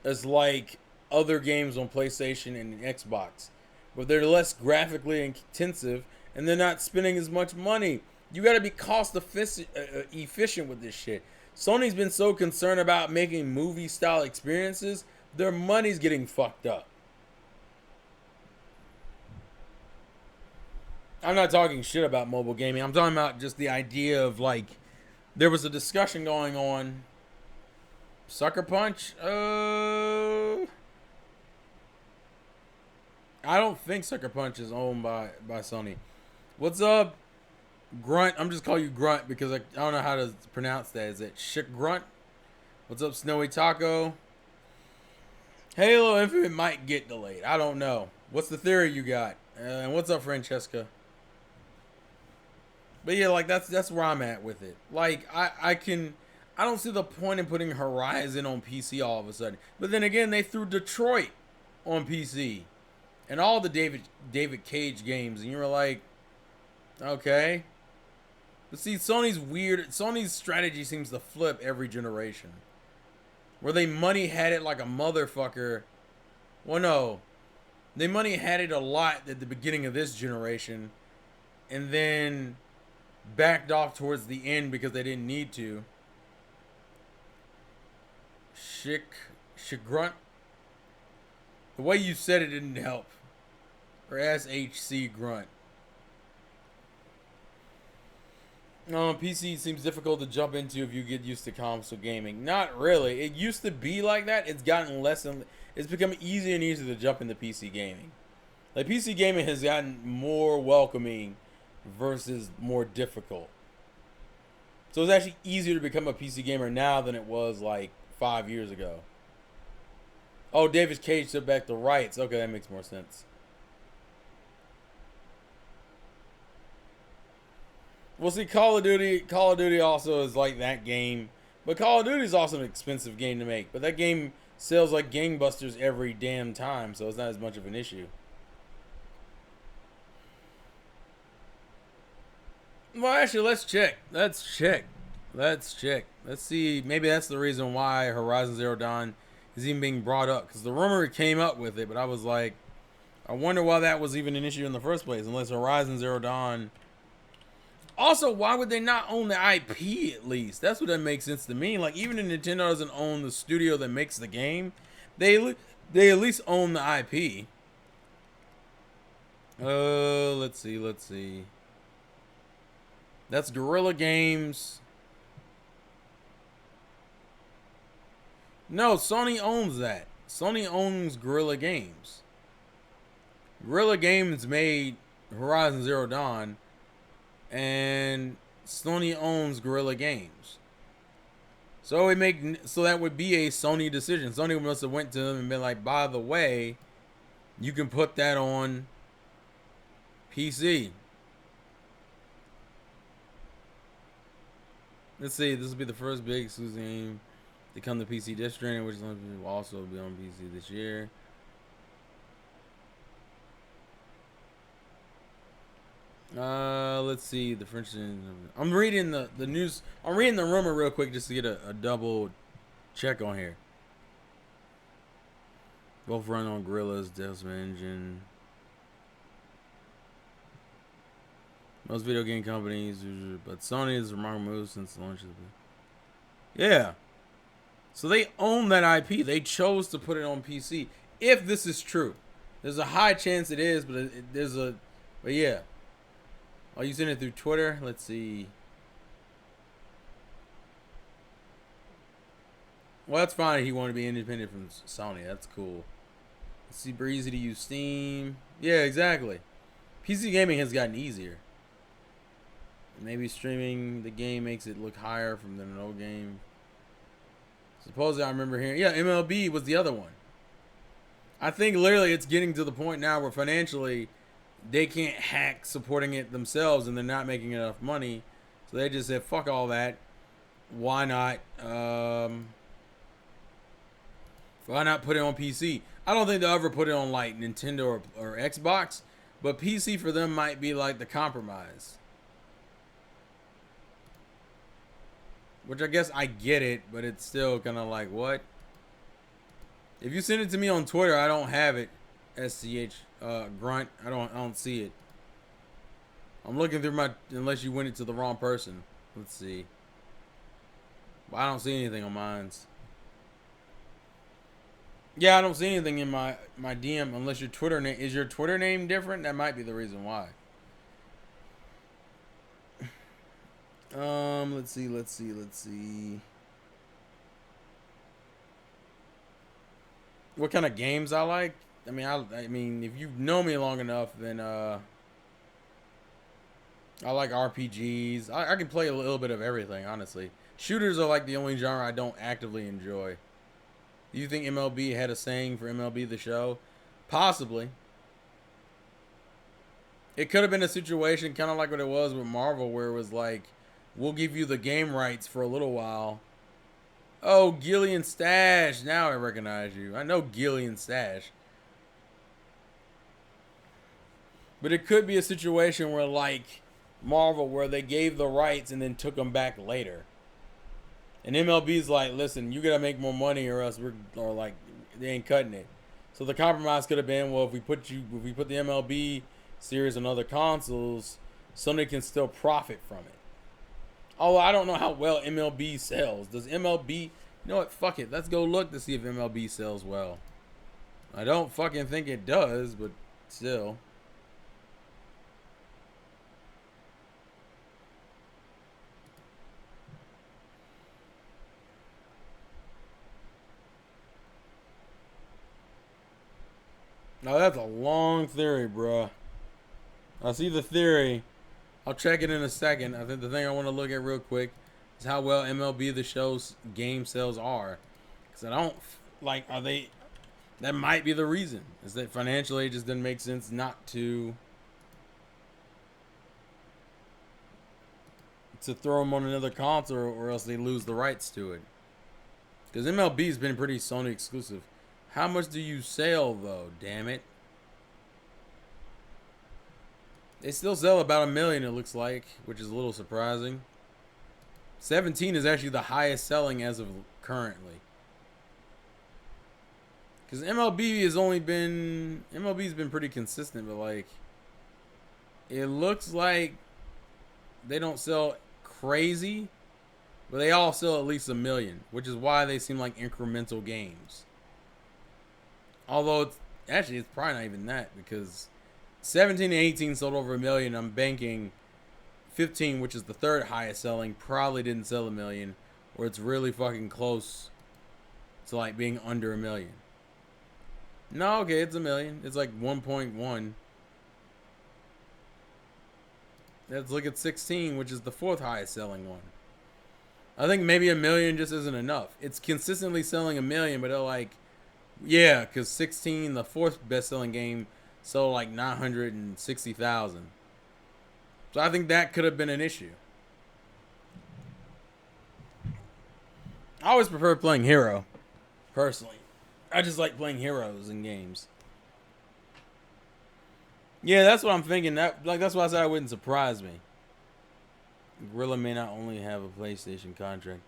as, like, other games on PlayStation and Xbox. But they're less graphically intensive, and they're not spending as much money. You got to be cost efficient with this shit. Sony's been so concerned about making movie-style experiences, their money's getting fucked up. I'm not talking shit about mobile gaming. I'm talking about just the idea of, like, there was a discussion going on. Sucker Punch? I don't think Sucker Punch is owned by Sony. What's up, Grunt? I'm just calling you Grunt because I don't know how to pronounce that. Is it Shik Grunt? What's up, Snowy Taco? Halo Infinite might get delayed. I don't know. What's the theory you got? And what's up, Francesca? But yeah, like, that's where I'm at with it. Like, I don't see the point in putting Horizon on PC all of a sudden. But then again, they threw Detroit on PC and all the David Cage games, and you were like, okay. But see, Sony's strategy seems to flip every generation. Where they money had it like a motherfucker. Well, no. They money had it a lot at the beginning of this generation. And then backed off towards the end because they didn't need to. Shigrunt. The way you said it didn't help. Or SHC Grunt. PC seems difficult to jump into if you get used to console gaming. Not really. It used to be like that. It's gotten less and it's become easier and easier to jump into PC gaming. Like, PC gaming has gotten more welcoming versus more difficult. So it's actually easier to become a PC gamer now than it was like 5 years ago. Oh, David Cage took back the rights. Okay, that makes more sense. Well, see, Call of Duty also is like that game. But Call of Duty is also an expensive game to make. But that game sells like gangbusters every damn time, so it's not as much of an issue. Well, actually, let's check. Let's see. Maybe that's the reason why Horizon Zero Dawn is even being brought up. Because the rumor came up with it, but I was like, I wonder why that was even an issue in the first place. Unless Horizon Zero Dawn Also, why would they not own the IP at least? That's what that makes sense to me. Like, even if Nintendo doesn't own the studio that makes the game, they at least own the IP. Let's see. That's Guerrilla Games. No, Sony owns that. Sony owns Guerrilla Games. Guerrilla Games made Horizon Zero Dawn, and Sony owns Guerrilla Games. So that would be a Sony decision. Sony must have went to them and been like, by the way, you can put that on PC. Let's see, this will be the first big exclusive game to come to PC this training, which will also be on PC this year. Let's see, the French. I'm reading the news. I'm reading the rumor real quick just to get a double check on here. Both run on Guerrilla's Development Engine. Most video game companies, but Sony is a remarkable move since the launch of the. Yeah. So they own that IP. They chose to put it on PC. If this is true, there's a high chance it is, but but yeah. Oh, you sent it through Twitter? Let's see. Well, that's fine. He wanted to be independent from Sony. That's cool. Super easy to use Steam. Yeah, exactly. PC gaming has gotten easier. Maybe streaming the game makes it look higher from than an old game. Supposedly, I remember hearing. Yeah, MLB was the other one. I think literally it's getting to the point now where financially they can't hack supporting it themselves and they're not making enough money. So they just said, fuck all that. Why not put it on PC? I don't think they'll ever put it on like Nintendo or Xbox, but PC for them might be like the compromise. Which I guess I get it, but it's still kind of like, what? If you send it to me on Twitter, I don't have it. SCH grunt. I don't see it. I'm looking through unless you went it to the wrong person. Let's see. Well, I don't see anything on mine's. Yeah, I don't see anything in my DM unless your Twitter name is your Twitter name different. That might be the reason why. Let's see. What kind of games I like? I mean, if you know me long enough, then I like RPGs. I can play a little bit of everything, honestly. Shooters are like the only genre I don't actively enjoy. Do you think MLB had a saying for MLB The Show? Possibly. It could have been a situation kind of like what it was with Marvel, where it was like, we'll give you the game rights for a little while. Oh, Gillian Stash. Now I recognize you. I know Gillian Stash. But it could be a situation where, like Marvel, where they gave the rights and then took them back later. And MLB's like, listen, you gotta make more money, or else they ain't cutting it. So the compromise could have been, well, if we put the MLB series on other consoles, Sony can still profit from it. Although I don't know how well MLB sells. Does MLB? You know what? Fuck it. Let's go look to see if MLB sells well. I don't fucking think it does, but still. Now that's a long theory, bruh. I see the theory. I'll check it in a second. I think the thing I want to look at real quick is how well MLB The Show's game sales are. Because I don't, like, are they, that might be the reason. Is that financially it just didn't make sense not to throw them on another console, or else they lose the rights to it. Because MLB's been pretty Sony exclusive. How much do you sell, though? Damn it. They still sell about 1 million, it looks like, which is a little surprising. 17 is actually the highest selling as of currently. Because MLB's been pretty consistent, but like, it looks like they don't sell crazy, but they all sell at least 1 million, which is why they seem like incremental games. Although it's probably not even that, because 17 and 18 sold over 1 million. I'm banking 15, which is the third highest selling, probably didn't sell 1 million, or it's really fucking close to like being under 1 million. No, okay, it's 1 million. It's like 1.1. Let's look at 16, which is the fourth highest selling one. I think maybe 1 million just isn't enough. It's consistently selling 1 million, but they're like, yeah, because 16, the fourth best selling game, sold like 960,000. So I think that could have been an issue. I always prefer playing hero, personally. I just like playing heroes in games. Yeah, that's what I'm thinking. That's why I said it wouldn't surprise me. Gorilla may not only have a PlayStation contract.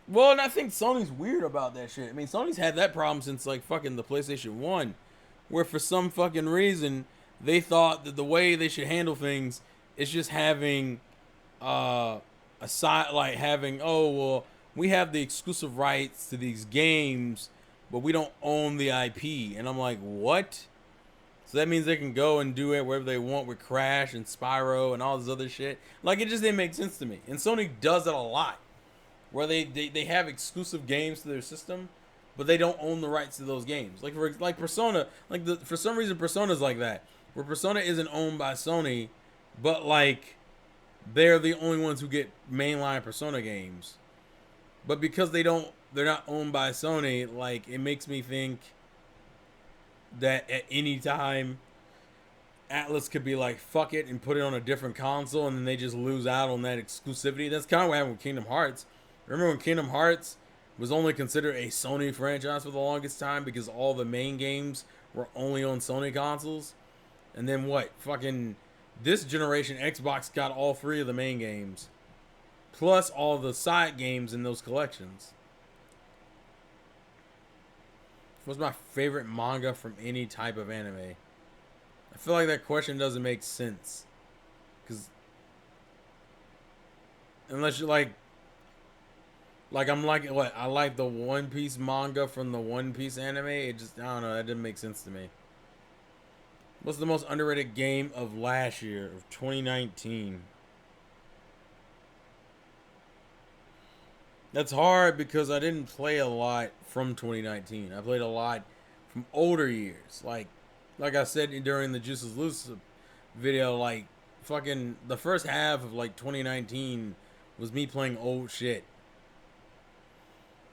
Well, and I think Sony's weird about that shit. I mean, Sony's had that problem since like fucking the PlayStation 1, where for some fucking reason they thought that the way they should handle things is just having a side, like having, oh well, we have the exclusive rights to these games, but we don't own the IP. And I'm like, what? So that means they can go and do it wherever they want with Crash and Spyro and all this other shit. Like, it just didn't make sense to me. And Sony does it a lot, where they have exclusive games to their system, but they don't own the rights to those games. Like Persona, for some reason Persona's like that, where Persona isn't owned by Sony, but like they're the only ones who get mainline Persona games. But because they're not owned by Sony, like it makes me think that at any time Atlas could be like, fuck it, and put it on a different console, and then they just lose out on that exclusivity. That's kind of what happened with Kingdom Hearts. Remember when Kingdom Hearts was only considered a Sony franchise for the longest time because all the main games were only on Sony consoles? And then what? Fucking this generation, Xbox got all three of the main games, plus all the side games in those collections. What's my favorite manga from any type of anime? I feel like that question doesn't make sense. Because unless you're like I'm like, what? I like the One Piece manga from the One Piece anime. It just, I don't know. That didn't make sense to me. What's the most underrated game of last year, of 2019? That's hard because I didn't play a lot from 2019. I played a lot from older years. Like I said during the Juices Loose video, like fucking the first half of like 2019 was me playing old shit.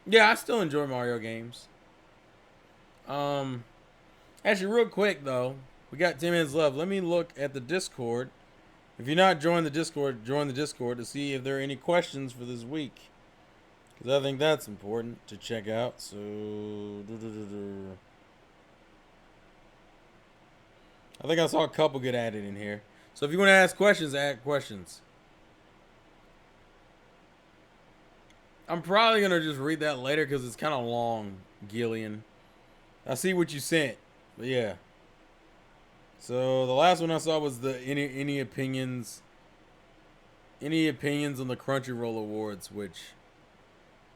Yeah, I still enjoy Mario games. Actually, real quick though, we got 10 minutes left. Let me look at the Discord. If you're not joined the Discord, join the Discord to see if there are any questions for this week, because I think that's important to check out. So, I think I saw a couple get added in here. So if you want to ask questions, add questions. I'm probably going to just read that later because it's kind of long, Gillian. I see what you sent, but yeah. So the last one I saw was the any opinions on the Crunchyroll Awards, which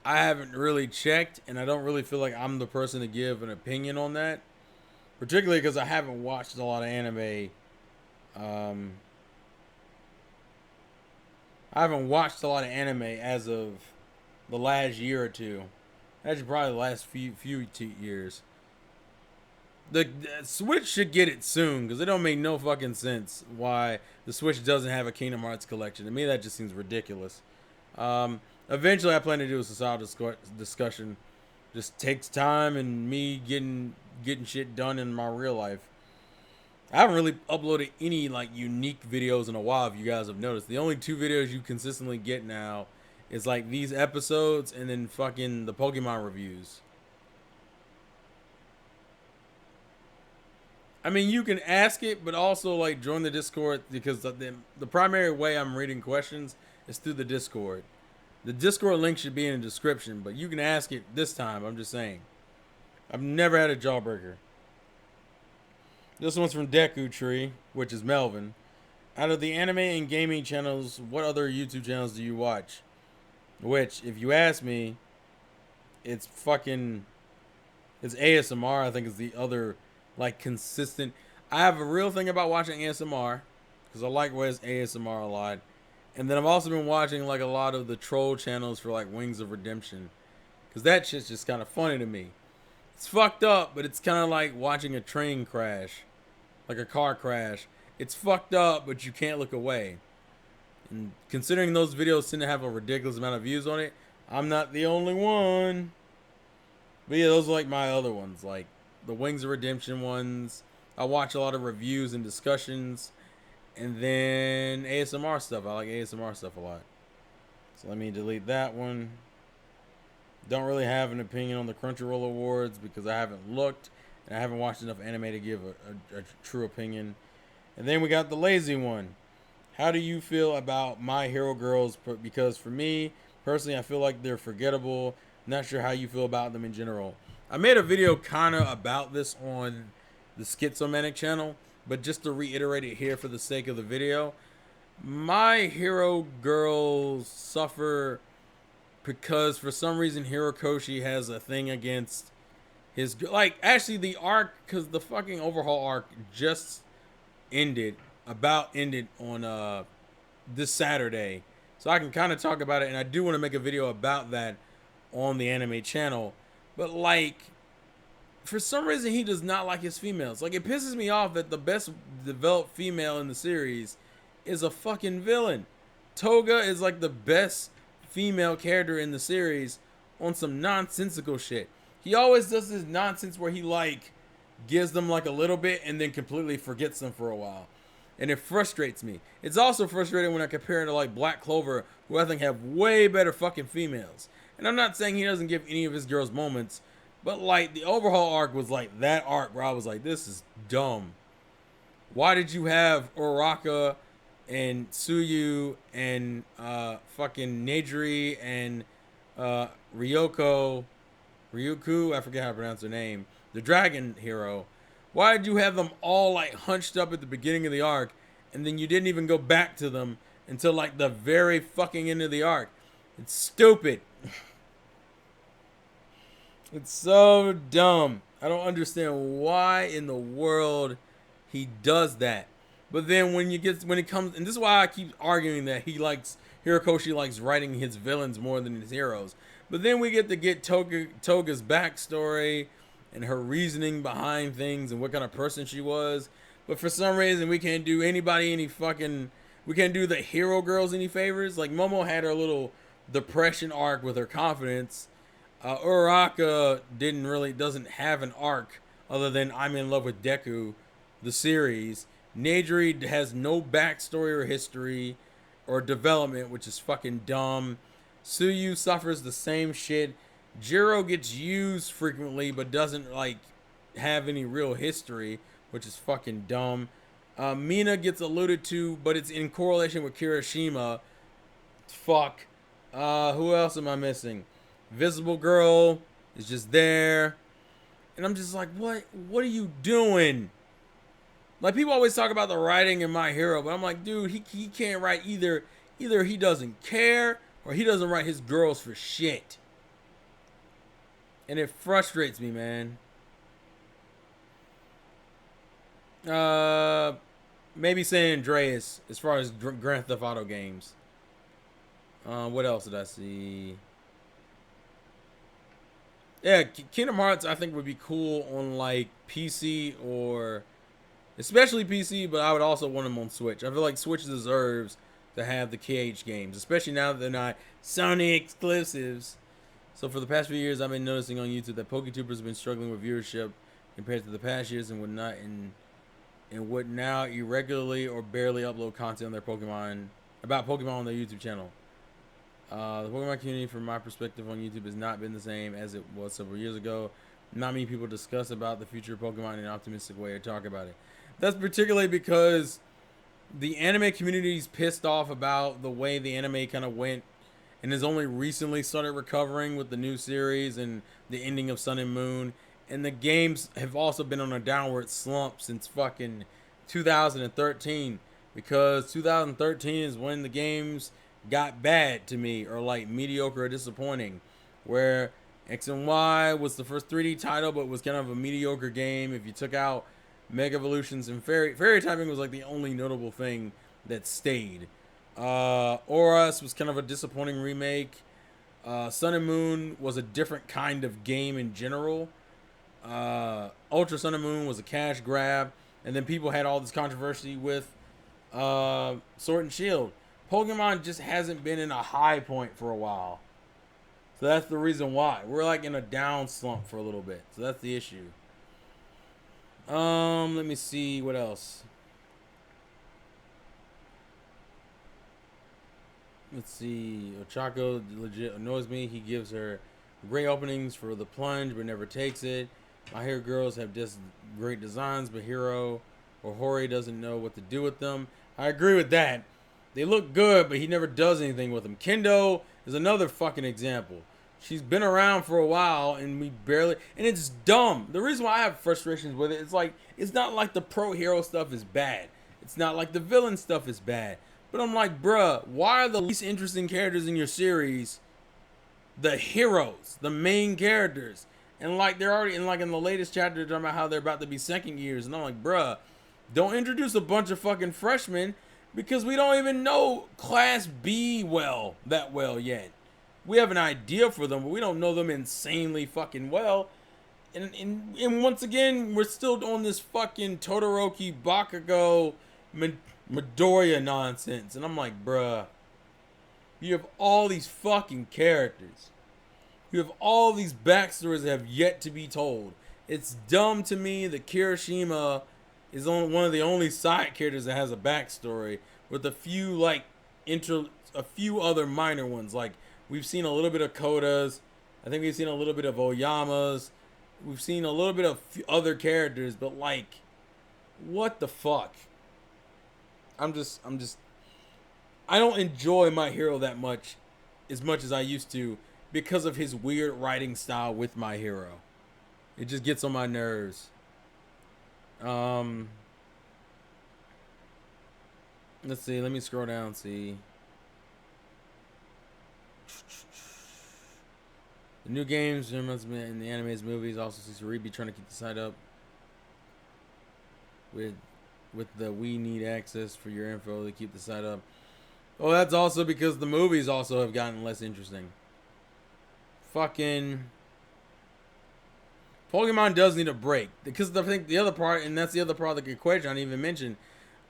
I haven't really checked, and I don't really feel like I'm the person to give an opinion on that, particularly because I haven't watched a lot of anime. I haven't watched a lot of anime as of the last year or two. Actually, probably the last few years. The Switch should get it soon, because it don't make no fucking sense why the Switch doesn't have a Kingdom Hearts collection. To me, that just seems ridiculous. Eventually, I plan to do a societal discussion. Just takes time and me getting shit done in my real life. I haven't really uploaded any like unique videos in a while, if you guys have noticed. The only two videos you consistently get now is like these episodes and then fucking the Pokemon reviews. I mean, you can ask it, but also like join the Discord, because the primary way I'm reading questions is through the Discord. The Discord link should be in the description, but you can ask it this time. I'm just saying. I've never had a jawbreaker. This one's from Deku Tree, which is Melvin. Out of the anime and gaming channels, what other YouTube channels do you watch? Which, if you ask me, it's fucking it's ASMR. I think is the other like consistent. I have a real thing about watching ASMR because I like Wes ASMR a lot, and then I've also been watching like a lot of the troll channels for like Wings of Redemption because that shit's just kind of funny to me. It's fucked up, but it's kind of like watching a train crash, like a car crash. It's fucked up, but you can't look away. And considering those videos tend to have a ridiculous amount of views on it, I'm not the only one. But yeah, those are like my other ones, like the Wings of Redemption ones. I watch a lot of reviews and discussions, and then ASMR stuff. I like ASMR stuff a lot. So let me delete that one. Don't really have an opinion on the Crunchyroll Awards because I haven't looked and I haven't watched enough anime to give a true opinion. And then we got the lazy one. How do you feel about My Hero Girls? Because for me, personally, I feel like they're forgettable. Not sure how you feel about them in general. I made a video kind of about this on the Schizomanic channel, but just to reiterate it here for the sake of the video, My Hero Girls suffer because for some reason Hirokoshi has a thing against his, like, actually the arc, because the fucking overhaul arc just ended on this Saturday, so I can kind of talk about it, and I do want to make a video about that on the anime channel. But like, for some reason he does not like his females. Like, it pisses me off that the best developed female in the series is a fucking villain. Toga is like the best female character in the series on some nonsensical shit. He always does this nonsense where he like gives them like a little bit and then completely forgets them for a while. And it frustrates me. It's also frustrating when I compare it to like Black Clover, who I think have way better fucking females. And I'm not saying he doesn't give any of his girls moments, but like the overhaul arc was like that arc where I was like, this is dumb. Why did you have Uraraka and Tsuyu and fucking Neidri and Ryuku, I forget how to pronounce her name, the dragon hero? Why did you have them all like hunched up at the beginning of the arc, and then you didn't even go back to them until like the very fucking end of the arc? It's stupid. It's so dumb. I don't understand why in the world he does that. But then when it comes, and this is why I keep arguing that Hirokoshi likes writing his villains more than his heroes. But then we get to get Toga's backstory and her reasoning behind things and what kind of person she was. But for some reason we can't do we can't do the hero girls any favors. Like, Momo had her little depression arc with her confidence. Uraraka doesn't have an arc other than I'm in love with Deku, the series. Neidri has no backstory or history or development, which is fucking dumb. Tsuyu suffers the same shit. Jiro gets used frequently but doesn't like have any real history, which is fucking dumb. Mina gets alluded to, but it's in correlation with Kirishima. Fuck. Who else am I missing? Visible Girl is just there. And I'm just like, what are you doing? Like, people always talk about the writing in My Hero, but I'm like, dude, he can't write either he doesn't care or he doesn't write his girls for shit. And it frustrates me, man. Maybe San Andreas as far as Grand Theft Auto games. What else did I see? Yeah, Kingdom Hearts I think would be cool on like PC, or especially PC, but I would also want them on Switch. I feel like Switch deserves to have the KH games, especially now that they're not Sony exclusives. So for the past few years, I've been noticing on YouTube that PokeTubers have been struggling with viewership compared to the past years, and would now irregularly or barely upload content on their Pokemon on their YouTube channel. The Pokemon community, from my perspective on YouTube, has not been the same as it was several years ago. Not many people discuss about the future of Pokemon in an optimistic way or talk about it. That's particularly because the anime community is pissed off about the way the anime kind of went, and has only recently started recovering with the new series and the ending of Sun and Moon. And the games have also been on a downward slump since fucking 2013. because 2013 is when the games got bad to me, or like mediocre or disappointing, where X and Y was the first 3D title, but was kind of a mediocre game. If you took out Mega Evolutions and Fairy Typing was like the only notable thing that stayed. Oras was kind of a disappointing remake. Sun and Moon was a different kind of game in general. Ultra Sun and Moon was a cash grab, and then people had all this controversy with Sword and Shield. Pokemon just hasn't been in a high point for a while, so that's the reason why we're like in a down slump for a little bit. So that's the issue. Let me see what else. Let's see. Ochako legit annoys me. He gives her great openings for the plunge, but never takes it. My Hero girls have just great designs, but Hero or Hori doesn't know what to do with them. I agree with that. They look good, but he never does anything with them. Kendo is another fucking example. She's been around for a while, and we barely... And it's dumb. The reason why I have frustrations with it, it's like... It's not like the pro hero stuff is bad. It's not like the villain stuff is bad. But I'm like, bruh, why are the least interesting characters in your series the heroes, the main characters? And like they're already in the latest chapter, they're talking about how they're about to be second years, and I'm like, bruh, don't introduce a bunch of fucking freshmen because we don't even know Class B that well yet. We have an idea for them, but we don't know them insanely fucking well. And once again, we're still on this fucking Todoroki Bakugo Midoriya nonsense, and I'm like, bruh, you have all these fucking characters. You have all these backstories that have yet to be told. It's dumb to me that Kirishima is one of the only side characters that has a backstory, with a few a few other minor ones. Like we've seen a little bit of Koda's, I think we've seen a little bit of Oyama's, we've seen a little bit of other characters, but like, what the fuck? I don't enjoy My Hero that much as I used to because of his weird writing style with My Hero. It just gets on my nerves. Let's see. Let me scroll down. See. The new games in the animated movies also seems to be trying to keep the site up with the we need access for your info to keep the site up. Oh, that's also because the movies also have gotten less interesting. Fucking Pokemon does need a break, because I think the other part, and that's the other part of the equation I didn't even mention,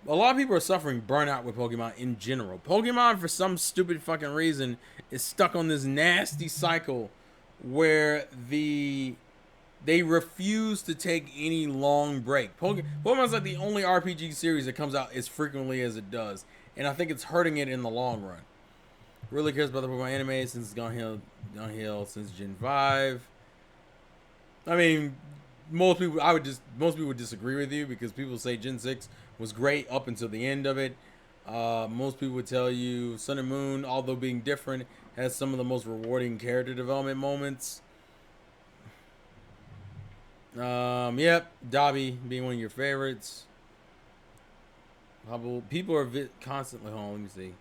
a lot of people are suffering burnout with Pokemon in general. Pokemon, for some stupid fucking reason, is stuck on this nasty cycle where they refuse to take any long break. Pokemon's like the only RPG series that comes out as frequently as it does, and I think it's hurting it in the long run. Really cares about the Pokemon anime since it's gone downhill since Gen 5. I mean, most people would disagree with you, because people say Gen 6 was great up until the end of it. Most people would tell you Sun and Moon, although being different, has some of the most rewarding character development moments. Yep, Dobby being one of your favorites. People are constantly. Hold on, let me see.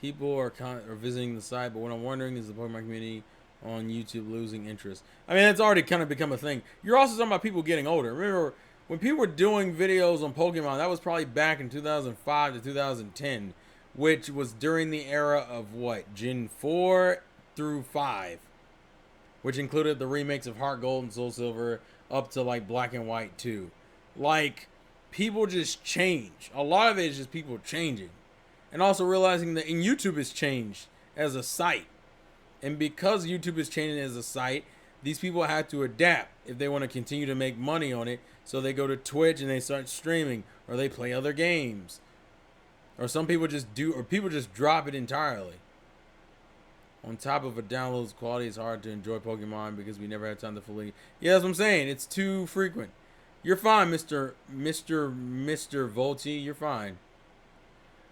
People are visiting the site, but what I'm wondering is the Pokemon community on YouTube losing interest. I mean, that's already kind of become a thing. You're also talking about people getting older. Remember, when people were doing videos on Pokemon, that was probably back in 2005 to 2010, which was during the era of what? Gen 4 through 5. Which included the remakes of Heart Gold and Soul Silver up to like Black and White 2. Like, people just change. A lot of it is just people changing. And also realizing that YouTube has changed as a site. And because YouTube is changing as a site, these people have to adapt if they want to continue to make money on it. So they go to Twitch and they start streaming, or they play other games. Or some people just drop it entirely. On top of a download's quality, it's hard to enjoy Pokemon because we never have time to fully... Yeah, that's what I'm saying. It's too frequent. You're fine, Mr. Volty. You're fine.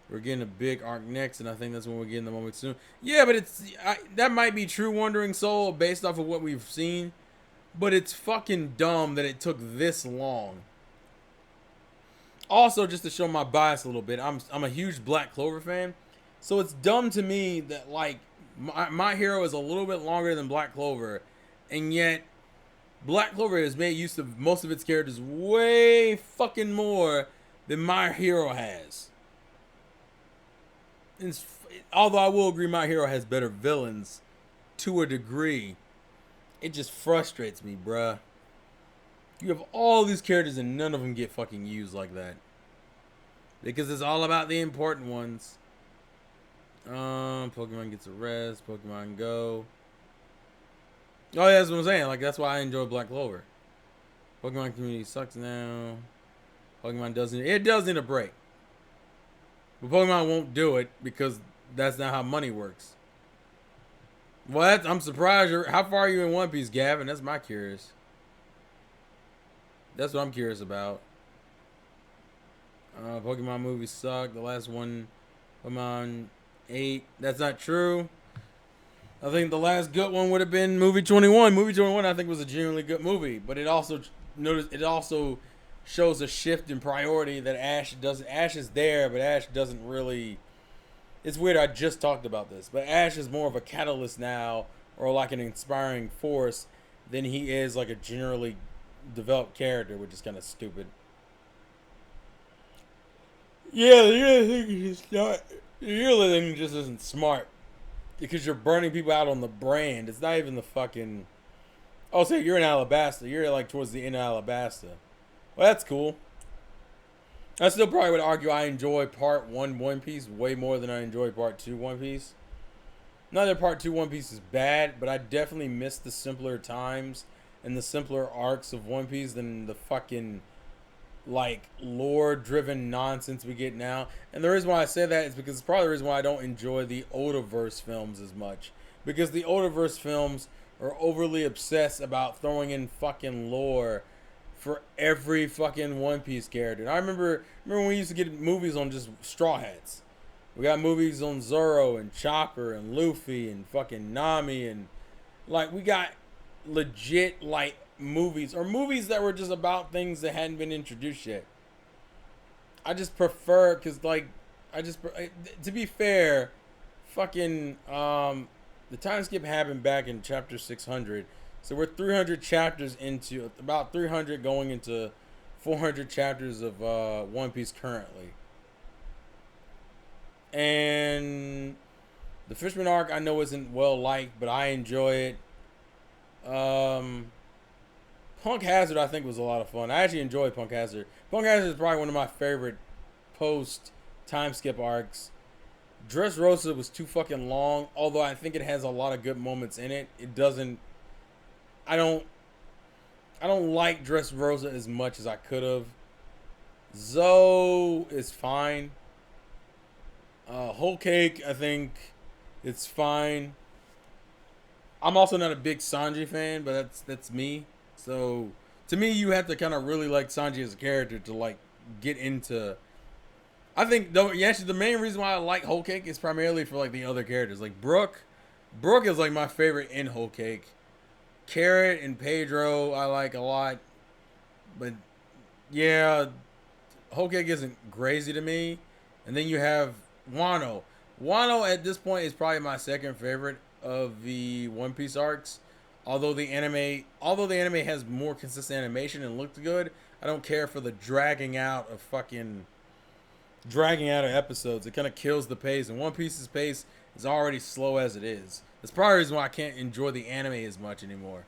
We're getting a big arc next, and I think that's when we're getting the moment soon. Yeah, but that might be true, Wandering Soul, based off of what we've seen. But it's fucking dumb that it took this long. Also, just to show my bias a little bit, I'm a huge Black Clover fan, so it's dumb to me that like my hero is a little bit longer than Black Clover, and yet Black Clover has made use of most of its characters way fucking more than my hero has. It's, although I will agree, my hero has better villains to a degree. It just frustrates me, bruh. You have all these characters and none of them get fucking used like that. Because it's all about the important ones. Pokemon gets a rest. Pokemon Go. Oh, yeah, that's what I'm saying. Like, that's why I enjoy Black Clover. Pokemon community sucks now. Pokemon doesn't. It does need a break. But Pokemon won't do it because that's not how money works. Well, I'm surprised. How far are you in One Piece, Gavin? That's my curious. That's what I'm curious about. Pokemon movies suck. The last one, Pokemon 8. That's not true. I think the last good one would have been movie 21. Movie 21, I think, was a genuinely good movie, but it also shows a shift in priority that Ash doesn't. Ash is there, but Ash doesn't really. It's weird. I just talked about this, but Ash is more of a catalyst now, or like an inspiring force, than he is like a generally developed character, which is kind of stupid. Yeah, the yearly thing is just not. The yearly thing just isn't smart because you're burning people out on the brand. It's not even the fucking. Oh, so you're in Alabasta. You're like towards the end of Alabasta. Well, that's cool. I still probably would argue I enjoy Part 1 One Piece way more than I enjoy Part 2 One Piece. Not that Part 2 One Piece is bad, but I definitely miss the simpler times and the simpler arcs of One Piece than the fucking like lore-driven nonsense we get now. And the reason why I say that is because it's probably the reason why I don't enjoy the Odaverse films as much. Because the Odaverse films are overly obsessed about throwing in fucking lore for every fucking One Piece character. And I remember when we used to get movies on just Straw Hats. We got movies on Zoro and Chopper and Luffy and fucking Nami, and like we got legit like movies or movies that were just about things that hadn't been introduced yet. I just prefer because like to be fair, fucking the time skip happened back in chapter 600. So we're 300 chapters into, about 300 going into 400 chapters of One Piece currently. And the Fishman arc I know isn't well liked, but I enjoy it. Punk Hazard I think was a lot of fun. I actually enjoyed Punk Hazard. Punk Hazard is probably one of my favorite post time skip arcs. Dressrosa was too fucking long, although I think it has a lot of good moments in it. It doesn't. I don't like Dressrosa as much as I could have. Zoe is fine. Whole Cake, I think it's fine. I'm also not a big Sanji fan, but that's me. So to me, you have to kind of really like Sanji as a character to like get into. I think though, yeah, actually, the main reason why I like Whole Cake is primarily for like the other characters. Like Brooke is like my favorite in Whole Cake. Carrot and Pedro I like a lot, but yeah, Whole Cake isn't crazy to me. And then you have Wano. Wano at this point is probably my second favorite of the One Piece arcs. Although the anime has more consistent animation and looked good, I don't care for the dragging out of episodes. It kind of kills the pace, and One Piece's pace is already slow as it is. That's probably the reason why I can't enjoy the anime as much anymore.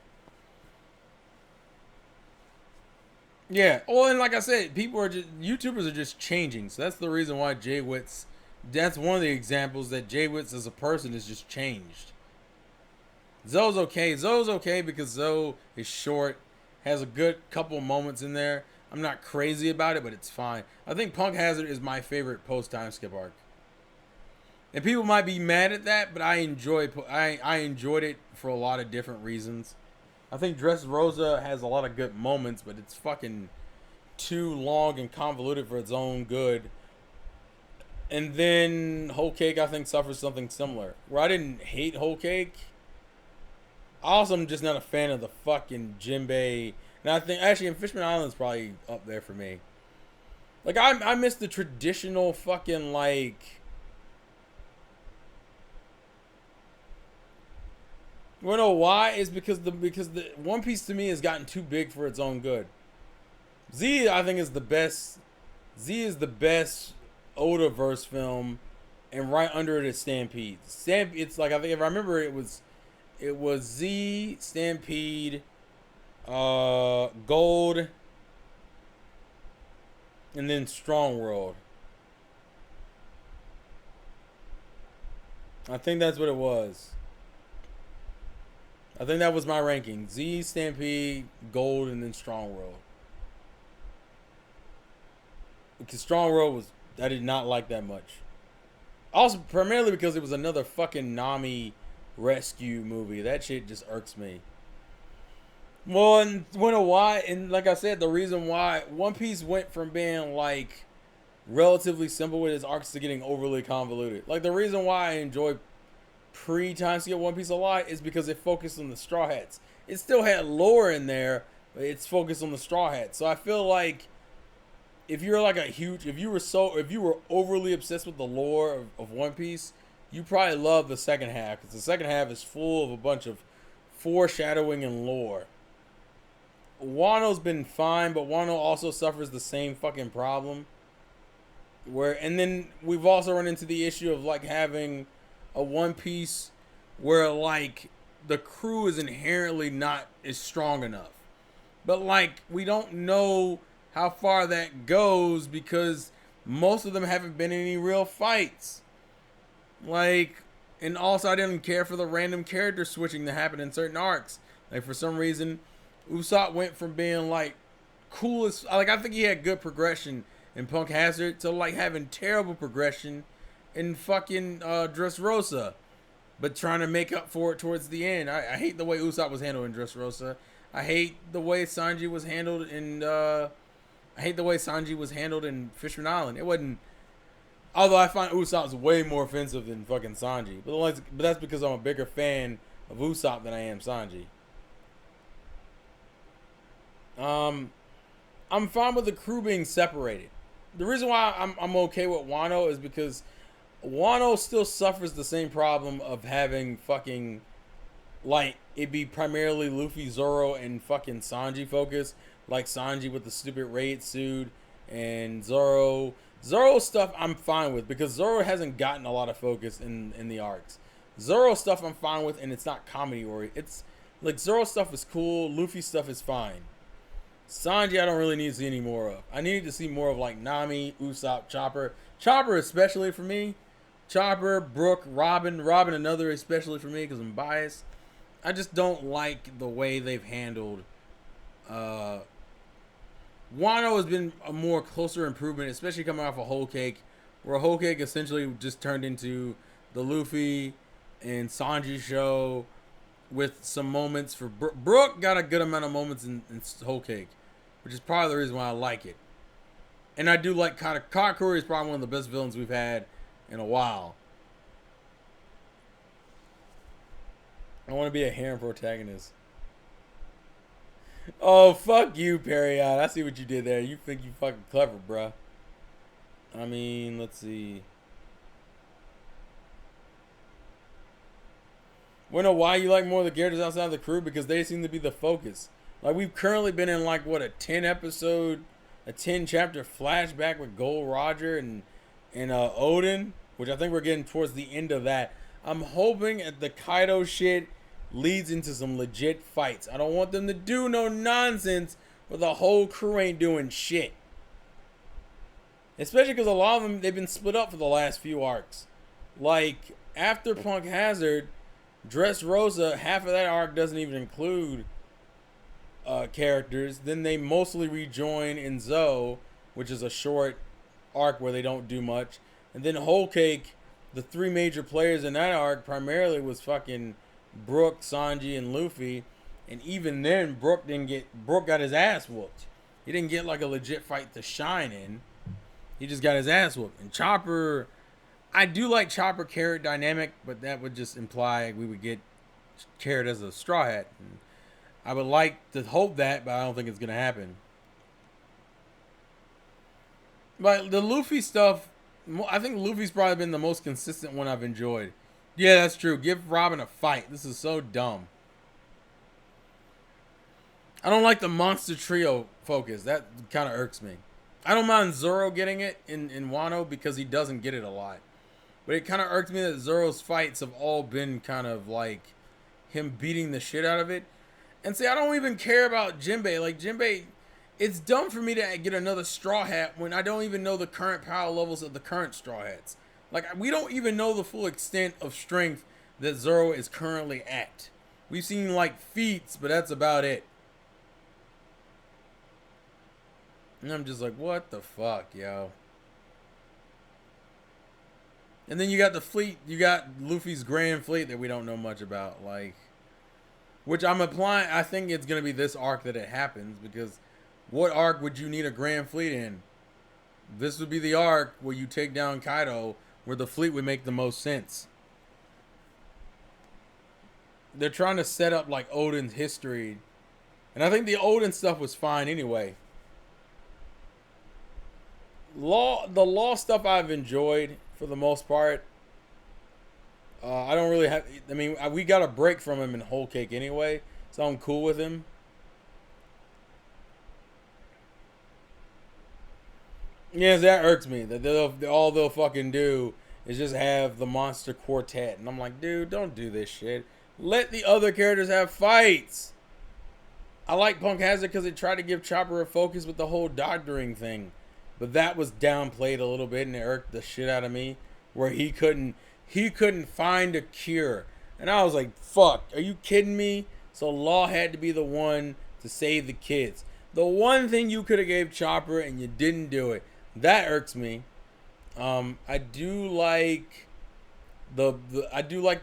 Yeah. Well, and like I said, YouTubers are just changing. So that's the reason why that's one of the examples that Jay Witz as a person is just changed. Zoe's okay. Zoe's okay because Zoe is short, has a good couple moments in there. I'm not crazy about it, but it's fine. I think Punk Hazard is my favorite post-time skip arc. And people might be mad at that, but I enjoyed it for a lot of different reasons. I think Dressrosa has a lot of good moments, but it's fucking too long and convoluted for its own good. And then Whole Cake, I think, suffers something similar. Where I didn't hate Whole Cake. I also am just not a fan of the fucking Jinbei. And I think, actually, Fishman Island is probably up there for me. Like I miss the traditional fucking like. You wanna know why? Is because the One Piece to me has gotten too big for its own good. Z I think is the best. Z is the best Odaverse film, and right under it is Stampede. It's like I think if I remember it was Z, Stampede, Gold, and then Strong World. I think that's what it was. I think that was my ranking: Z, Stampede, Gold, and then Strong World. Because Strong World was I did not like that much. Also, primarily because it was another fucking Nami rescue movie. That shit just irks me. Well, and you know why? And like I said, the reason why One Piece went from being like relatively simple with its arcs to getting overly convoluted. Like the reason why I enjoy pre-Time Skip One Piece a lot is because it focused on the Straw Hats. It still had lore in there, but it's focused on the Straw Hats. So I feel like if you're like if you were overly obsessed with the lore of One Piece, you probably love the second half because the second half is full of a bunch of foreshadowing and lore. Wano's been fine, but Wano also suffers the same fucking problem. And then we've also run into the issue of like having a One Piece where like the crew is inherently not as strong enough. But like we don't know how far that goes because most of them haven't been in any real fights. Like, and also I didn't care for the random character switching that happened in certain arcs. Like for some reason, Usopp went from being like coolest. Like I think he had good progression in Punk Hazard to like having terrible progression in fucking Dressrosa, but trying to make up for it towards the end. I hate the way Usopp was handled in Dressrosa. I hate the way Sanji was handled in. I hate the way Sanji was handled in Fishman Island. It wasn't. Although I find Usopp's way more offensive than fucking Sanji, but that's because I'm a bigger fan of Usopp than I am Sanji. I'm fine with the crew being separated. The reason why I'm okay with Wano is because Wano still suffers the same problem of having fucking like it be primarily Luffy, Zoro, and fucking Sanji focused. Like Sanji with the stupid raid suit and Zoro stuff I'm fine with because Zoro hasn't gotten a lot of focus in the arcs. Zoro stuff I'm fine with and it's not comedy oriented. It's like Zoro stuff is cool, Luffy stuff is fine. Sanji I don't really need to see any more of. I need to see more of like Nami, Usopp, Chopper. Chopper especially for me. Chopper, Brook, Robin another especially for me because I'm biased. I just don't like the way they've handled Wano has been a more closer improvement, especially coming off of Whole Cake, where Whole Cake essentially just turned into the Luffy and Sanji show with some moments for Brook got a good amount of moments in Whole Cake, which is probably the reason why I like it. And I do like Katakuri is probably one of the best villains we've had in a while. I want to be a harem protagonist. Oh, fuck you, Period. I see what you did there. You think you fucking clever, bruh. I mean, let's see. Wanna know why you like more of the characters outside of the crew? Because they seem to be the focus. Like, we've currently been in, like, what, a 10 chapter flashback with Gold Roger and Odin, which I think we're getting towards the end of that. I'm hoping that the Kaido shit leads into some legit fights. I don't want them to do no nonsense where the whole crew ain't doing shit. Especially because a lot of them, they've been split up for the last few arcs. Like, after Punk Hazard, Dressrosa, half of that arc doesn't even include characters. Then they mostly rejoin in Zoe, which is a short arc where they don't do much. And then Whole Cake, the three major players in that arc primarily was fucking Brook, Sanji, and Luffy. And even then, Brook got his ass whooped. He didn't get like a legit fight to shine in. He just got his ass whooped. And Chopper, I do like Chopper carrot dynamic, but that would just imply we would get carrot as a Straw Hat. And I would like to hope that, but I don't think it's gonna happen. But the Luffy stuff, I think Luffy's probably been the most consistent one I've enjoyed. Yeah, that's true. Give Robin a fight. This is so dumb. I don't like the monster trio focus. That kind of irks me. I don't mind Zoro getting it in Wano because he doesn't get it a lot. But it kind of irked me that Zoro's fights have all been kind of like him beating the shit out of it. And see, I don't even care about Jinbei. Like, Jinbei, it's dumb for me to get another Straw Hat when I don't even know the current power levels of the current Straw Hats. Like, we don't even know the full extent of strength that Zoro is currently at. We've seen, like, feats, but that's about it. And I'm just like, what the fuck, yo? And then you got the fleet, you got Luffy's Grand Fleet that we don't know much about, like, which I'm applying, I think it's going to be this arc that it happens, because what arc would you need a Grand Fleet in? This would be the arc where you take down Kaido, where the fleet would make the most sense. They're trying to set up, like, Odin's history, and I think the Odin stuff was fine anyway. The law stuff I've enjoyed for the most part. I don't really have. I mean, we got a break from him in Whole Cake anyway, so I'm cool with him. Yeah, that irks me. That all they'll fucking do is just have the monster quartet, and I'm like, dude, don't do this shit. Let the other characters have fights. I like Punk Hazard because they tried to give Chopper a focus with the whole doctoring thing. But that was downplayed a little bit, and it irked the shit out of me. Where he couldn't find a cure. And I was like, fuck, are you kidding me? So Law had to be the one to save the kids. The one thing you could have gave Chopper and you didn't do it. That irks me. I do like the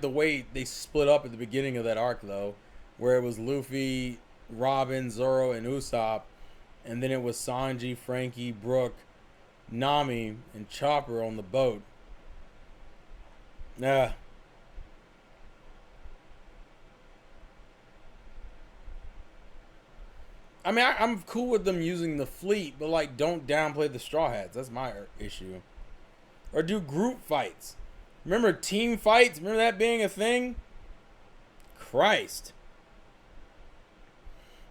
way they split up at the beginning of that arc though. Where it was Luffy, Robin, Zoro, and Usopp. And then it was Sanji, Frankie, Brook, Nami, and Chopper on the boat. Yeah. I mean, I'm cool with them using the fleet, but, like, don't downplay the Straw Hats. That's my issue. Or do group fights. Remember team fights? Remember that being a thing? Christ.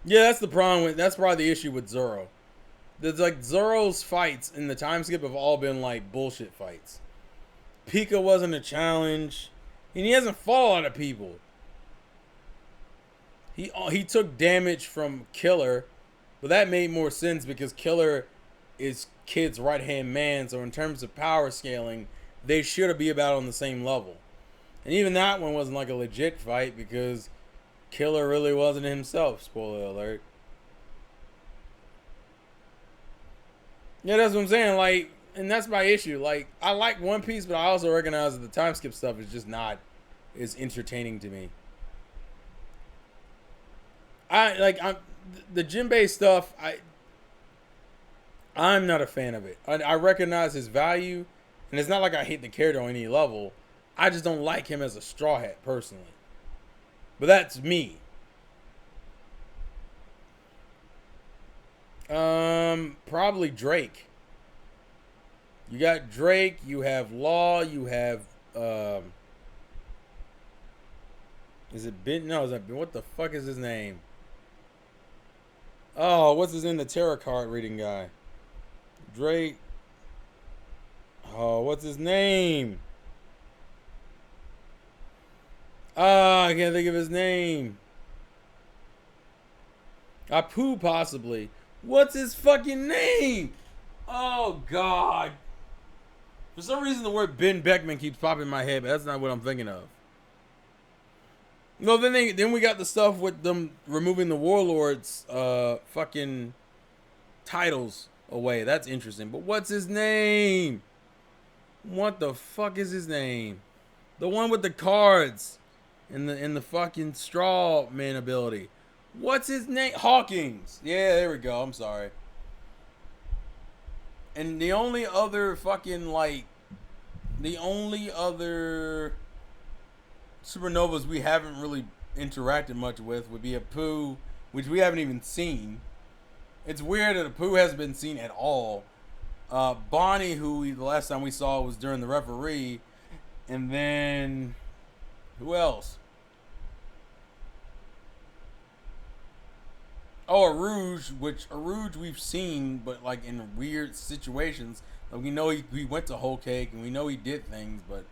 Yeah, that's the problem that's probably the issue with Zoro. There's like Zoro's fights in the time skip have all been like bullshit fights. Pika wasn't a challenge, and he hasn't fought a lot of people. He took damage from Killer, but that made more sense because Killer is Kid's right hand man. So in terms of power scaling, they should be about on the same level. And even that one wasn't like a legit fight because Killer really wasn't himself. Spoiler alert. Yeah, that's what I'm saying. Like, and that's my issue. Like, I like One Piece, but I also recognize that the time skip stuff is just not as entertaining to me. The Jinbei stuff. I'm not a fan of it. I recognize his value, and it's not like I hate the character on any level. I just don't like him as a Straw Hat personally. But that's me. Probably Drake. You got Drake, you have Law, you have is it Ben? No, is that what the fuck is his name? Oh, what's his name? The tarot card reading guy. Drake. Oh, what's his name? I can't think of his name. Apu, possibly. What's his fucking name? Oh, God. For some reason, the word Ben Beckman keeps popping in my head, but that's not what I'm thinking of. No, then we got the stuff with them removing the Warlord's fucking titles away. That's interesting. But what's his name? What the fuck is his name? The one with the cards and the fucking straw man ability. What's his name? Hawkins. Yeah, there we go. I'm sorry. And the only other supernovas we haven't really interacted much with would be Apu, which we haven't even seen. It's weird that Apu hasn't been seen at all. Bonnie, who the last time we saw was during the referee, and then who else? Oh, Aruj we've seen, but like in weird situations. Like we know he went to Whole Cake, and we know he did things, but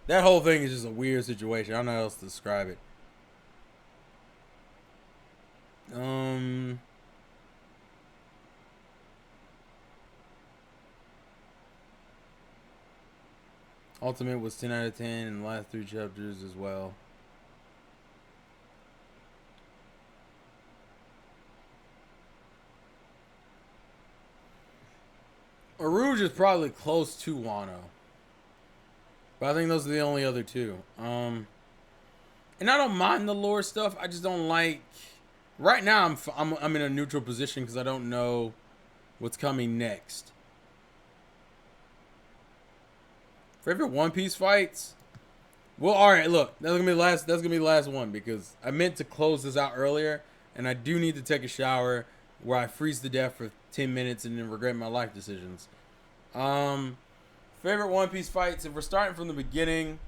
that whole thing is just a weird situation. I don't know how else to describe it. Um, Ultimate was 10 out of 10 in the last 3 chapters as well. Aruj is probably close to Wano, but I think those are the only other two. And I don't mind the lore stuff. I just don't like. Right now, I'm in a neutral position because I don't know what's coming next. Favorite One Piece fights? Well, all right. Look, that's gonna be the last. That's gonna be the last one because I meant to close this out earlier, and I do need to take a shower where I freeze to death for 10 minutes and then regret my life decisions. Um, Favorite One Piece fights. If we're starting from the beginning,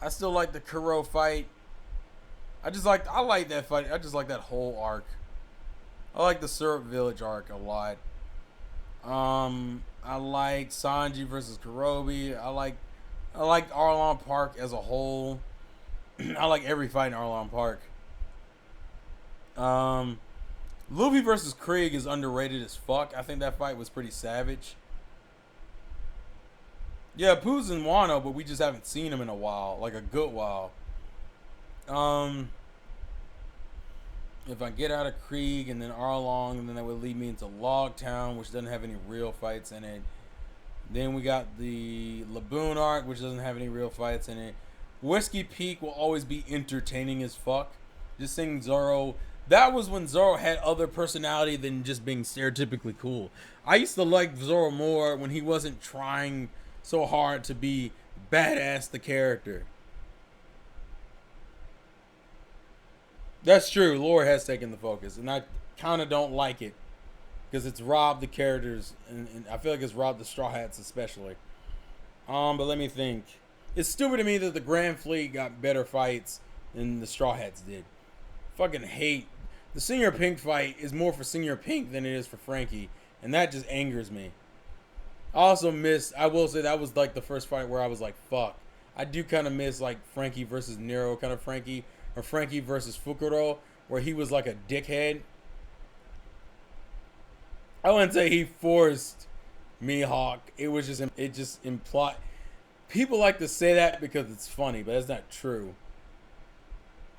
I still like the Kuro fight. I like that fight. I just like that whole arc. I like the Syrup Village arc a lot. I like Sanji versus Kurobi. I like Arlong Park as a whole. I like every fight in Arlong Park. Um, Luffy versus Krieg is underrated as fuck. I think that fight was pretty savage. Yeah, Pooh's in Wano, but we just haven't seen him in a while, like a good while. Um, if I get out of Krieg and then Arlong, then that would lead me into Log Town, which doesn't have any real fights in it. Then we got the Laboon arc, which doesn't have any real fights in it. Whiskey Peak will always be entertaining as fuck. Just seeing Zoro. That was when Zoro had other personality than just being stereotypically cool. I used to like Zoro more when he wasn't trying so hard to be badass the character. That's true. Lore has taken the focus, and I kind of don't like it because it's robbed the characters, and I feel like it's robbed the Straw Hats especially. But let me think. It's stupid to me that the Grand Fleet got better fights than the Straw Hats did. Fucking hate the Senior Pink fight is more for Senior Pink than it is for Frankie, and that just angers me. I also miss. I will say that was like the first fight where I was like, "Fuck." I do kind of miss like Frankie versus Nero kind of Frankie, or Frankie versus Fukuro, where he was like a dickhead. I wouldn't say he forced Mihawk. It just implied. People like to say that because it's funny, but that's not true.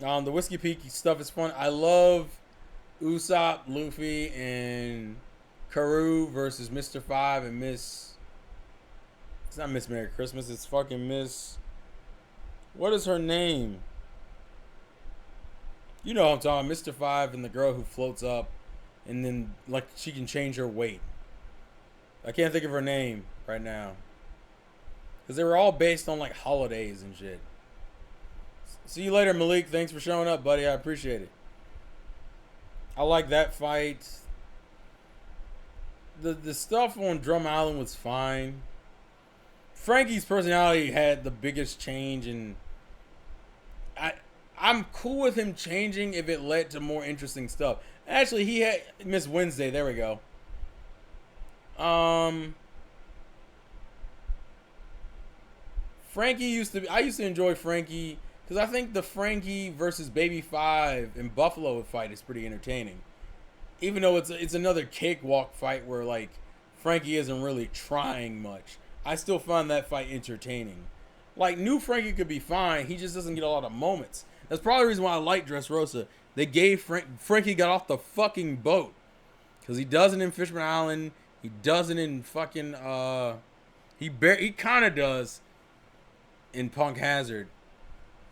The Whiskey Peak stuff is fun. I love Usopp, Luffy, and Karoo versus Mr. Five and Miss. It's not Miss Merry Christmas. It's fucking Miss. What is her name? You know what I'm talking about. Mr. Five and the girl who floats up, and then like she can change her weight. I can't think of her name right now. Because they were all based on like holidays and shit. See you later, Malik. Thanks for showing up, buddy. I appreciate it. I like that fight. The stuff on Drum Island was fine. Frankie's personality had the biggest change, and I'm cool with him changing if it led to more interesting stuff. Actually, he had Miss Wednesday. There we go. Frankie I used to enjoy Frankie because I think the Frankie versus Baby Five and Buffalo fight is pretty entertaining. Even though it's another cakewalk fight where like Frankie isn't really trying much, I still find that fight entertaining. Like new Frankie could be fine, he just doesn't get a lot of moments. That's probably the reason why I like Dressrosa. They gave Frankie got off the fucking boat because he doesn't in Fishman Island. He doesn't in fucking he kind of does in Punk Hazard,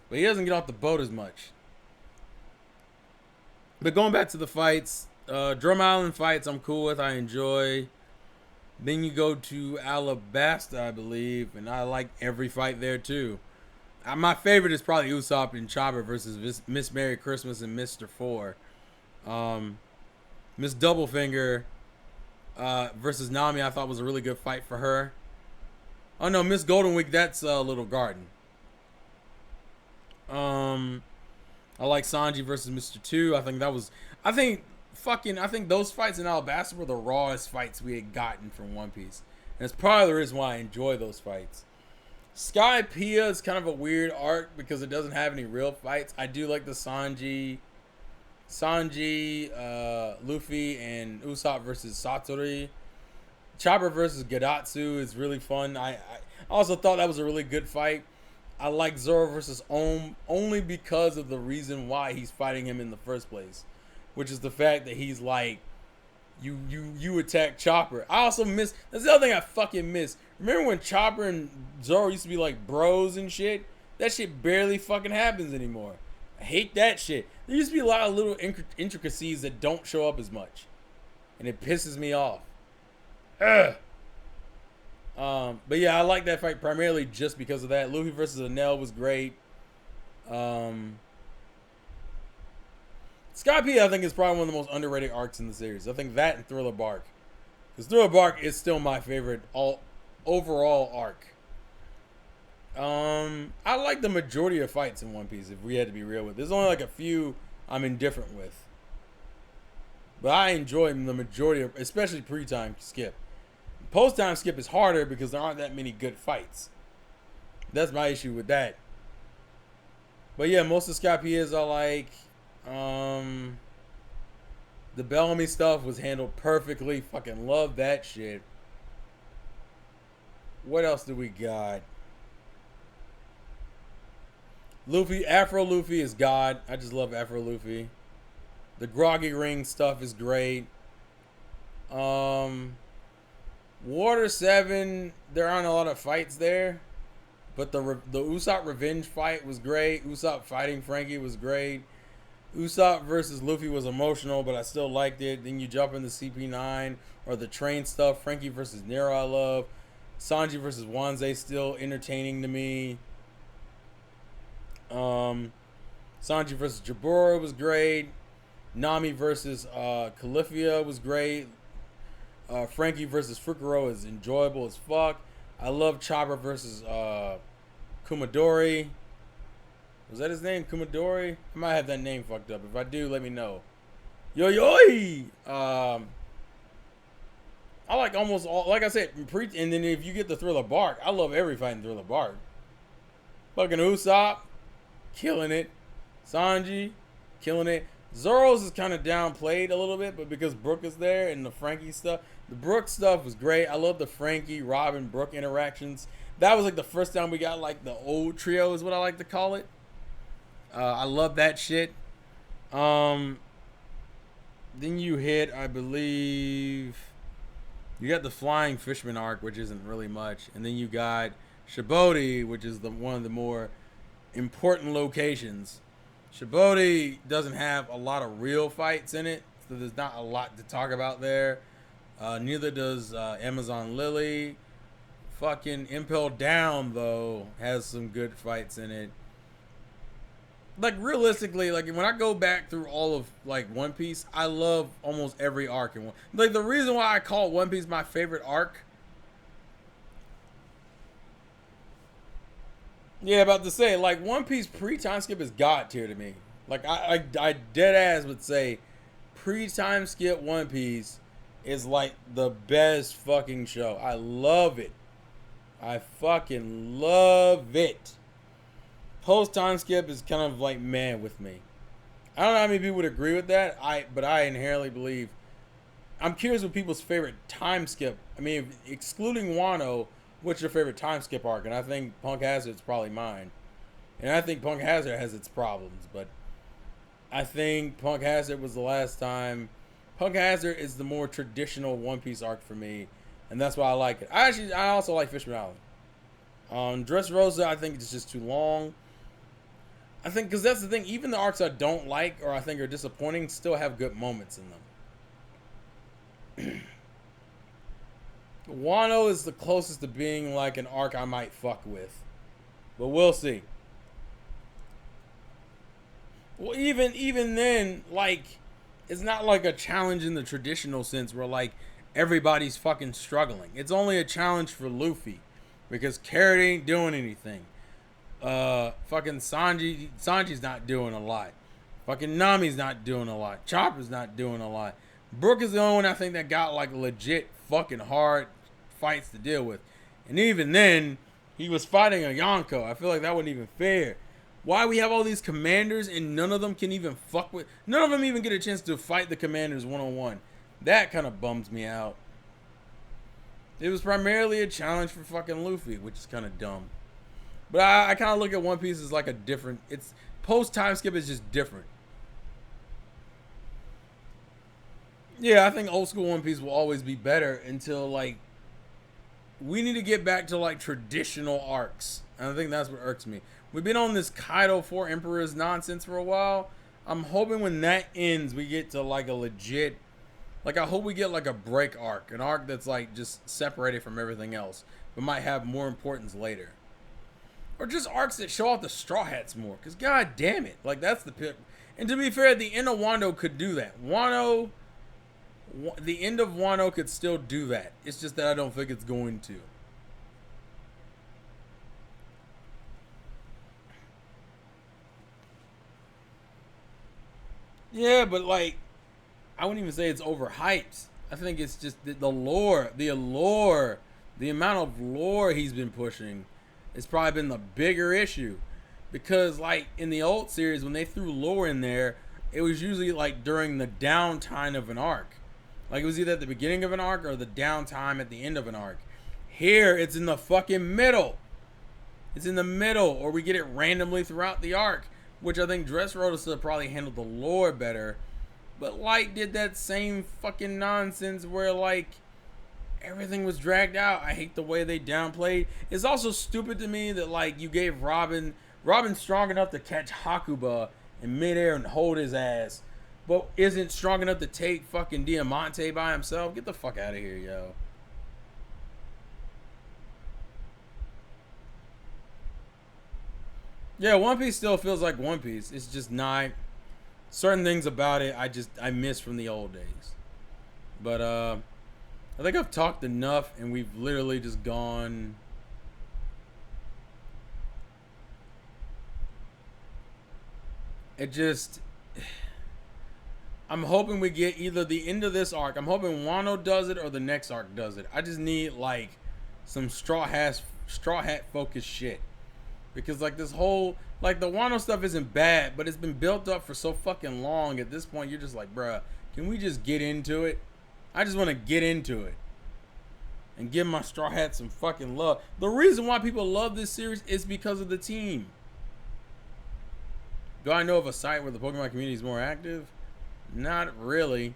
but he doesn't get off the boat as much. But going back to the fights, Drum Island fights I'm cool with. I enjoy. Then you go to Alabasta, I believe, and I like every fight there too. My favorite is probably Usopp and Chopper versus Miss Merry Christmas and Mr. Four. Miss Doublefinger versus Nami, I thought was a really good fight for her. Oh no, Miss Golden Week, that's Little Garden. I like Sanji versus Mr. Two. I think those fights in Alabasta were the rawest fights we had gotten from One Piece. And it's probably the reason why I enjoy those fights. Sky Pia is kind of a weird arc because it doesn't have any real fights. I do like the Sanji, Luffy, and Usopp versus Satori. Chopper versus Gadatsu is really fun. I also thought that was a really good fight. I like Zoro versus Ohm only because of the reason why he's fighting him in the first place, which is the fact that he's like, you attack Chopper. I also miss, that's the other thing I fucking miss. Remember when Chopper and Zoro used to be like bros and shit? That shit barely fucking happens anymore. I hate that shit. There used to be a lot of little intricacies that don't show up as much, and it pisses me off. Ugh. But yeah, I like that fight primarily just because of that. Luffy versus Enel was great. Sky P, I think, is probably one of the most underrated arcs in the series. I think that and Thriller Bark. Because Thriller Bark is still my favorite overall arc. I like the majority of fights in One Piece, if we had to be real with it. There's only like a few I'm indifferent with. But I enjoy the majority of, especially pre-time skip. Post-time skip is harder because there aren't that many good fights. That's my issue with that. But yeah, most of Sky Pia's are like, the Bellamy stuff was handled perfectly. Fucking love that shit. What else do we got? Luffy, Afro Luffy is God. I just love Afro Luffy. The Groggy Ring stuff is great. Water 7, there aren't a lot of fights there. But the Usopp revenge fight was great. Usopp fighting Frankie was great. Usopp versus Luffy was emotional, but I still liked it. Then you jump into CP9 or the train stuff. Frankie versus Nero I love. Sanji versus Wanze still entertaining to me. Sanji versus Jabura was great. Nami versus Califia was great. Frankie versus Fukuro is enjoyable as fuck. I love Chopper versus Kumadori. Was that his name? Kumadori? I might have that name fucked up. If I do, let me know. Yo yo! I like almost all, like I said, and then if you get the Thriller Bark, I love every fight in Thriller Bark. Fucking Usopp, killing it. Sanji, killing it. Zoro's is kind of downplayed a little bit, but because Brook is there and the Frankie stuff, the Brook stuff was great. I love the Frankie, Robin, Brook interactions. That was like the first time we got like the old trio is what I like to call it. I love that shit. Then you hit, I believe, you got the Flying Fishman arc, which isn't really much, and then you got Shibodi, which is one of the more important locations. Shibodi doesn't have a lot of real fights in it, so there's not a lot to talk about there. Neither does Amazon Lily. Fucking Impel Down, though, has some good fights in it. Like, realistically, like, when I go back through all of, like, One Piece, I love almost every arc in one. Like, the reason why I call One Piece my favorite arc... Yeah, about to say, like, One Piece pre-time skip is God tier to me. Like, I dead ass would say pre-time skip One Piece is, like, the best fucking show. I love it. I fucking love it. Post-time skip is kind of, like, meh with me. I don't know how many people would agree with that, but I inherently believe... I'm curious what people's favorite time skip... I mean, excluding Wano... What's your favorite time skip arc? And I think Punk Hazard's probably mine. And I think Punk Hazard has its problems, but I think Punk Hazard was the last time. Punk Hazard is the more traditional One Piece arc for me, and that's why I like it. I also like Fishman Island. Dressrosa, I think it's just too long. I think because that's the thing. Even the arcs I don't like or I think are disappointing still have good moments in them. Wano is the closest to being like an arc I might fuck with. But we'll see. Well, even then, like, it's not like a challenge in the traditional sense where, like, everybody's fucking struggling. It's only a challenge for Luffy because Carrot ain't doing anything. Fucking Sanji's not doing a lot. Fucking Nami's not doing a lot. Chopper's not doing a lot. Brook is the only one I think that got like legit fucking hard fights to deal with. And even then, he was fighting a Yonko. I feel like that wasn't even fair. Why we have all these commanders and none of them can even fuck with... None of them even get a chance to fight the commanders one-on-one. That kind of bums me out. It was primarily a challenge for fucking Luffy, which is kind of dumb. But I kind of look at One Piece as like a different... It's post-time skip is just different. Yeah, I think old school One Piece will always be better until like... We need to get back to like traditional arcs. And I think that's what irks me. We've been on this Kaido 4 Emperors nonsense for a while. I'm hoping when that ends, we get to like a legit... Like, I hope we get like a break arc. An arc that's like just separated from everything else. But might have more importance later. Or just arcs that show off the Straw Hats more. Because god damn it. Like, that's the pick. And to be fair, the end of Wano could do that. The end of Wano could still do that. It's just that I don't think it's going to. Yeah, but like, I wouldn't even say it's overhyped. I think it's just the lore, the allure, the amount of lore he's been pushing. It's probably been the bigger issue. Because like in the old series, when they threw lore in there, it was usually like during the downtime of an arc. Like it was either at the beginning of an arc or the downtime at the end of an arc. Here, it's in the fucking middle. It's in the middle, or we get it randomly throughout the arc. Which I think Dressrosa probably handled the lore better. But Light did that same fucking nonsense where like everything was dragged out. I hate the way they downplayed. It's also stupid to me that like you gave Robin strong enough to catch Hakuba in midair and hold his ass, but isn't strong enough to take fucking Diamante by himself. Get the fuck out of here, yo. Yeah, One Piece still feels like One Piece. It's just not certain things about it I miss from the old days. But I think I've talked enough and we've literally just gone. It just, I'm hoping we get either the end of this arc. I'm hoping Wano does it or the next arc does it. I just need like some straw hat focused shit. Because like this whole, like the Wano stuff isn't bad, but it's been built up for so fucking long. At this point, you're just like, bruh, can we just get into it? I just want to get into it. And give my Straw Hat some fucking love. The reason why people love this series is because of the team. Do I know of a site where the Pokemon community is more active? Not really.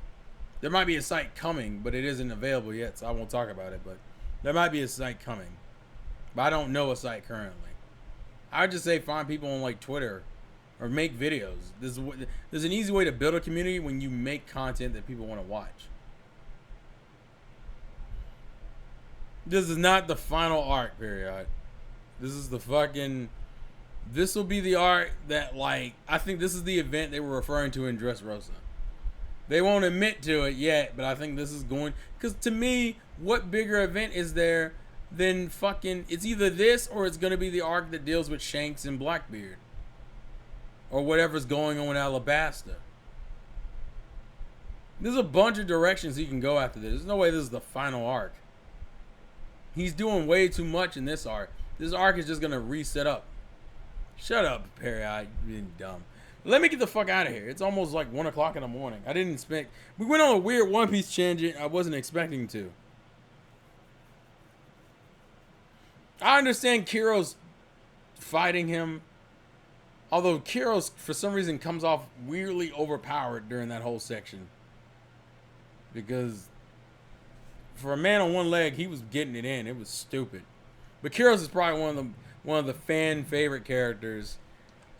There might be a site coming, but it isn't available yet, so I won't talk about it. But there might be a site coming. But I don't know a site currently. I would just say find people on like Twitter or make videos. There's an easy way to build a community when you make content that people want to watch. This is not the final arc, period. This is the fucking... This will be the arc that, like... I think this is the event they were referring to in Dressrosa. They won't admit to it yet, but I think this is going... Because to me, what bigger event is there than fucking... It's either this or it's going to be the arc that deals with Shanks and Blackbeard. Or whatever's going on in Alabasta. There's a bunch of directions he can go after this. There's no way this is the final arc. He's doing way too much in this arc. This arc is just going to reset up. Shut up, Perry. You're being dumb. Let me get the fuck out of here. It's almost like 1 o'clock in the morning. I didn't expect... We went on a weird One Piece tangent I wasn't expecting to. I understand Kiro's fighting him. Although Kiro's, for some reason, comes off weirdly overpowered during that whole section. Because... For a man on one leg, he was getting it in. It was stupid. But Kiros is probably one of the fan favorite characters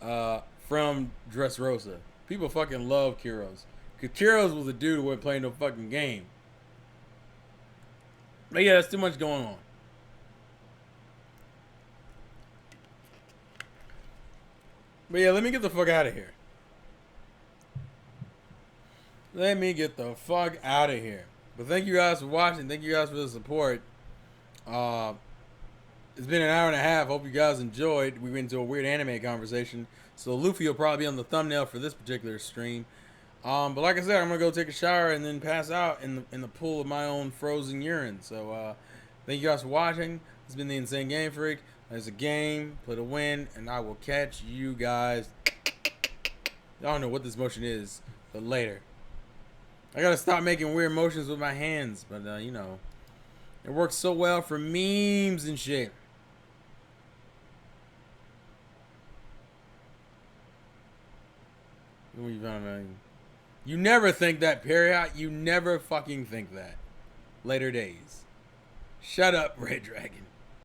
from Dressrosa. People fucking love Kiros. Because Kiros was a dude who wasn't playing no fucking game. But yeah, there's too much going on. But yeah, let me get the fuck out of here. Let me get the fuck out of here. But thank you guys for watching. Thank you guys for the support. It's been an hour and a half. Hope you guys enjoyed. We went into a weird anime conversation. So Luffy will probably be on the thumbnail for this particular stream. But like I said, I'm gonna go take a shower and then pass out in the pool of my own frozen urine. So thank you guys for watching. It's been the Insane Game Freak. There's a game, play to win, and I will catch you guys. I don't know what this motion is, but later. I gotta stop making weird motions with my hands, but you know, it works so well for memes and shit. You never think that, period. You never fucking think that. Later days. Shut up, Red Dragon.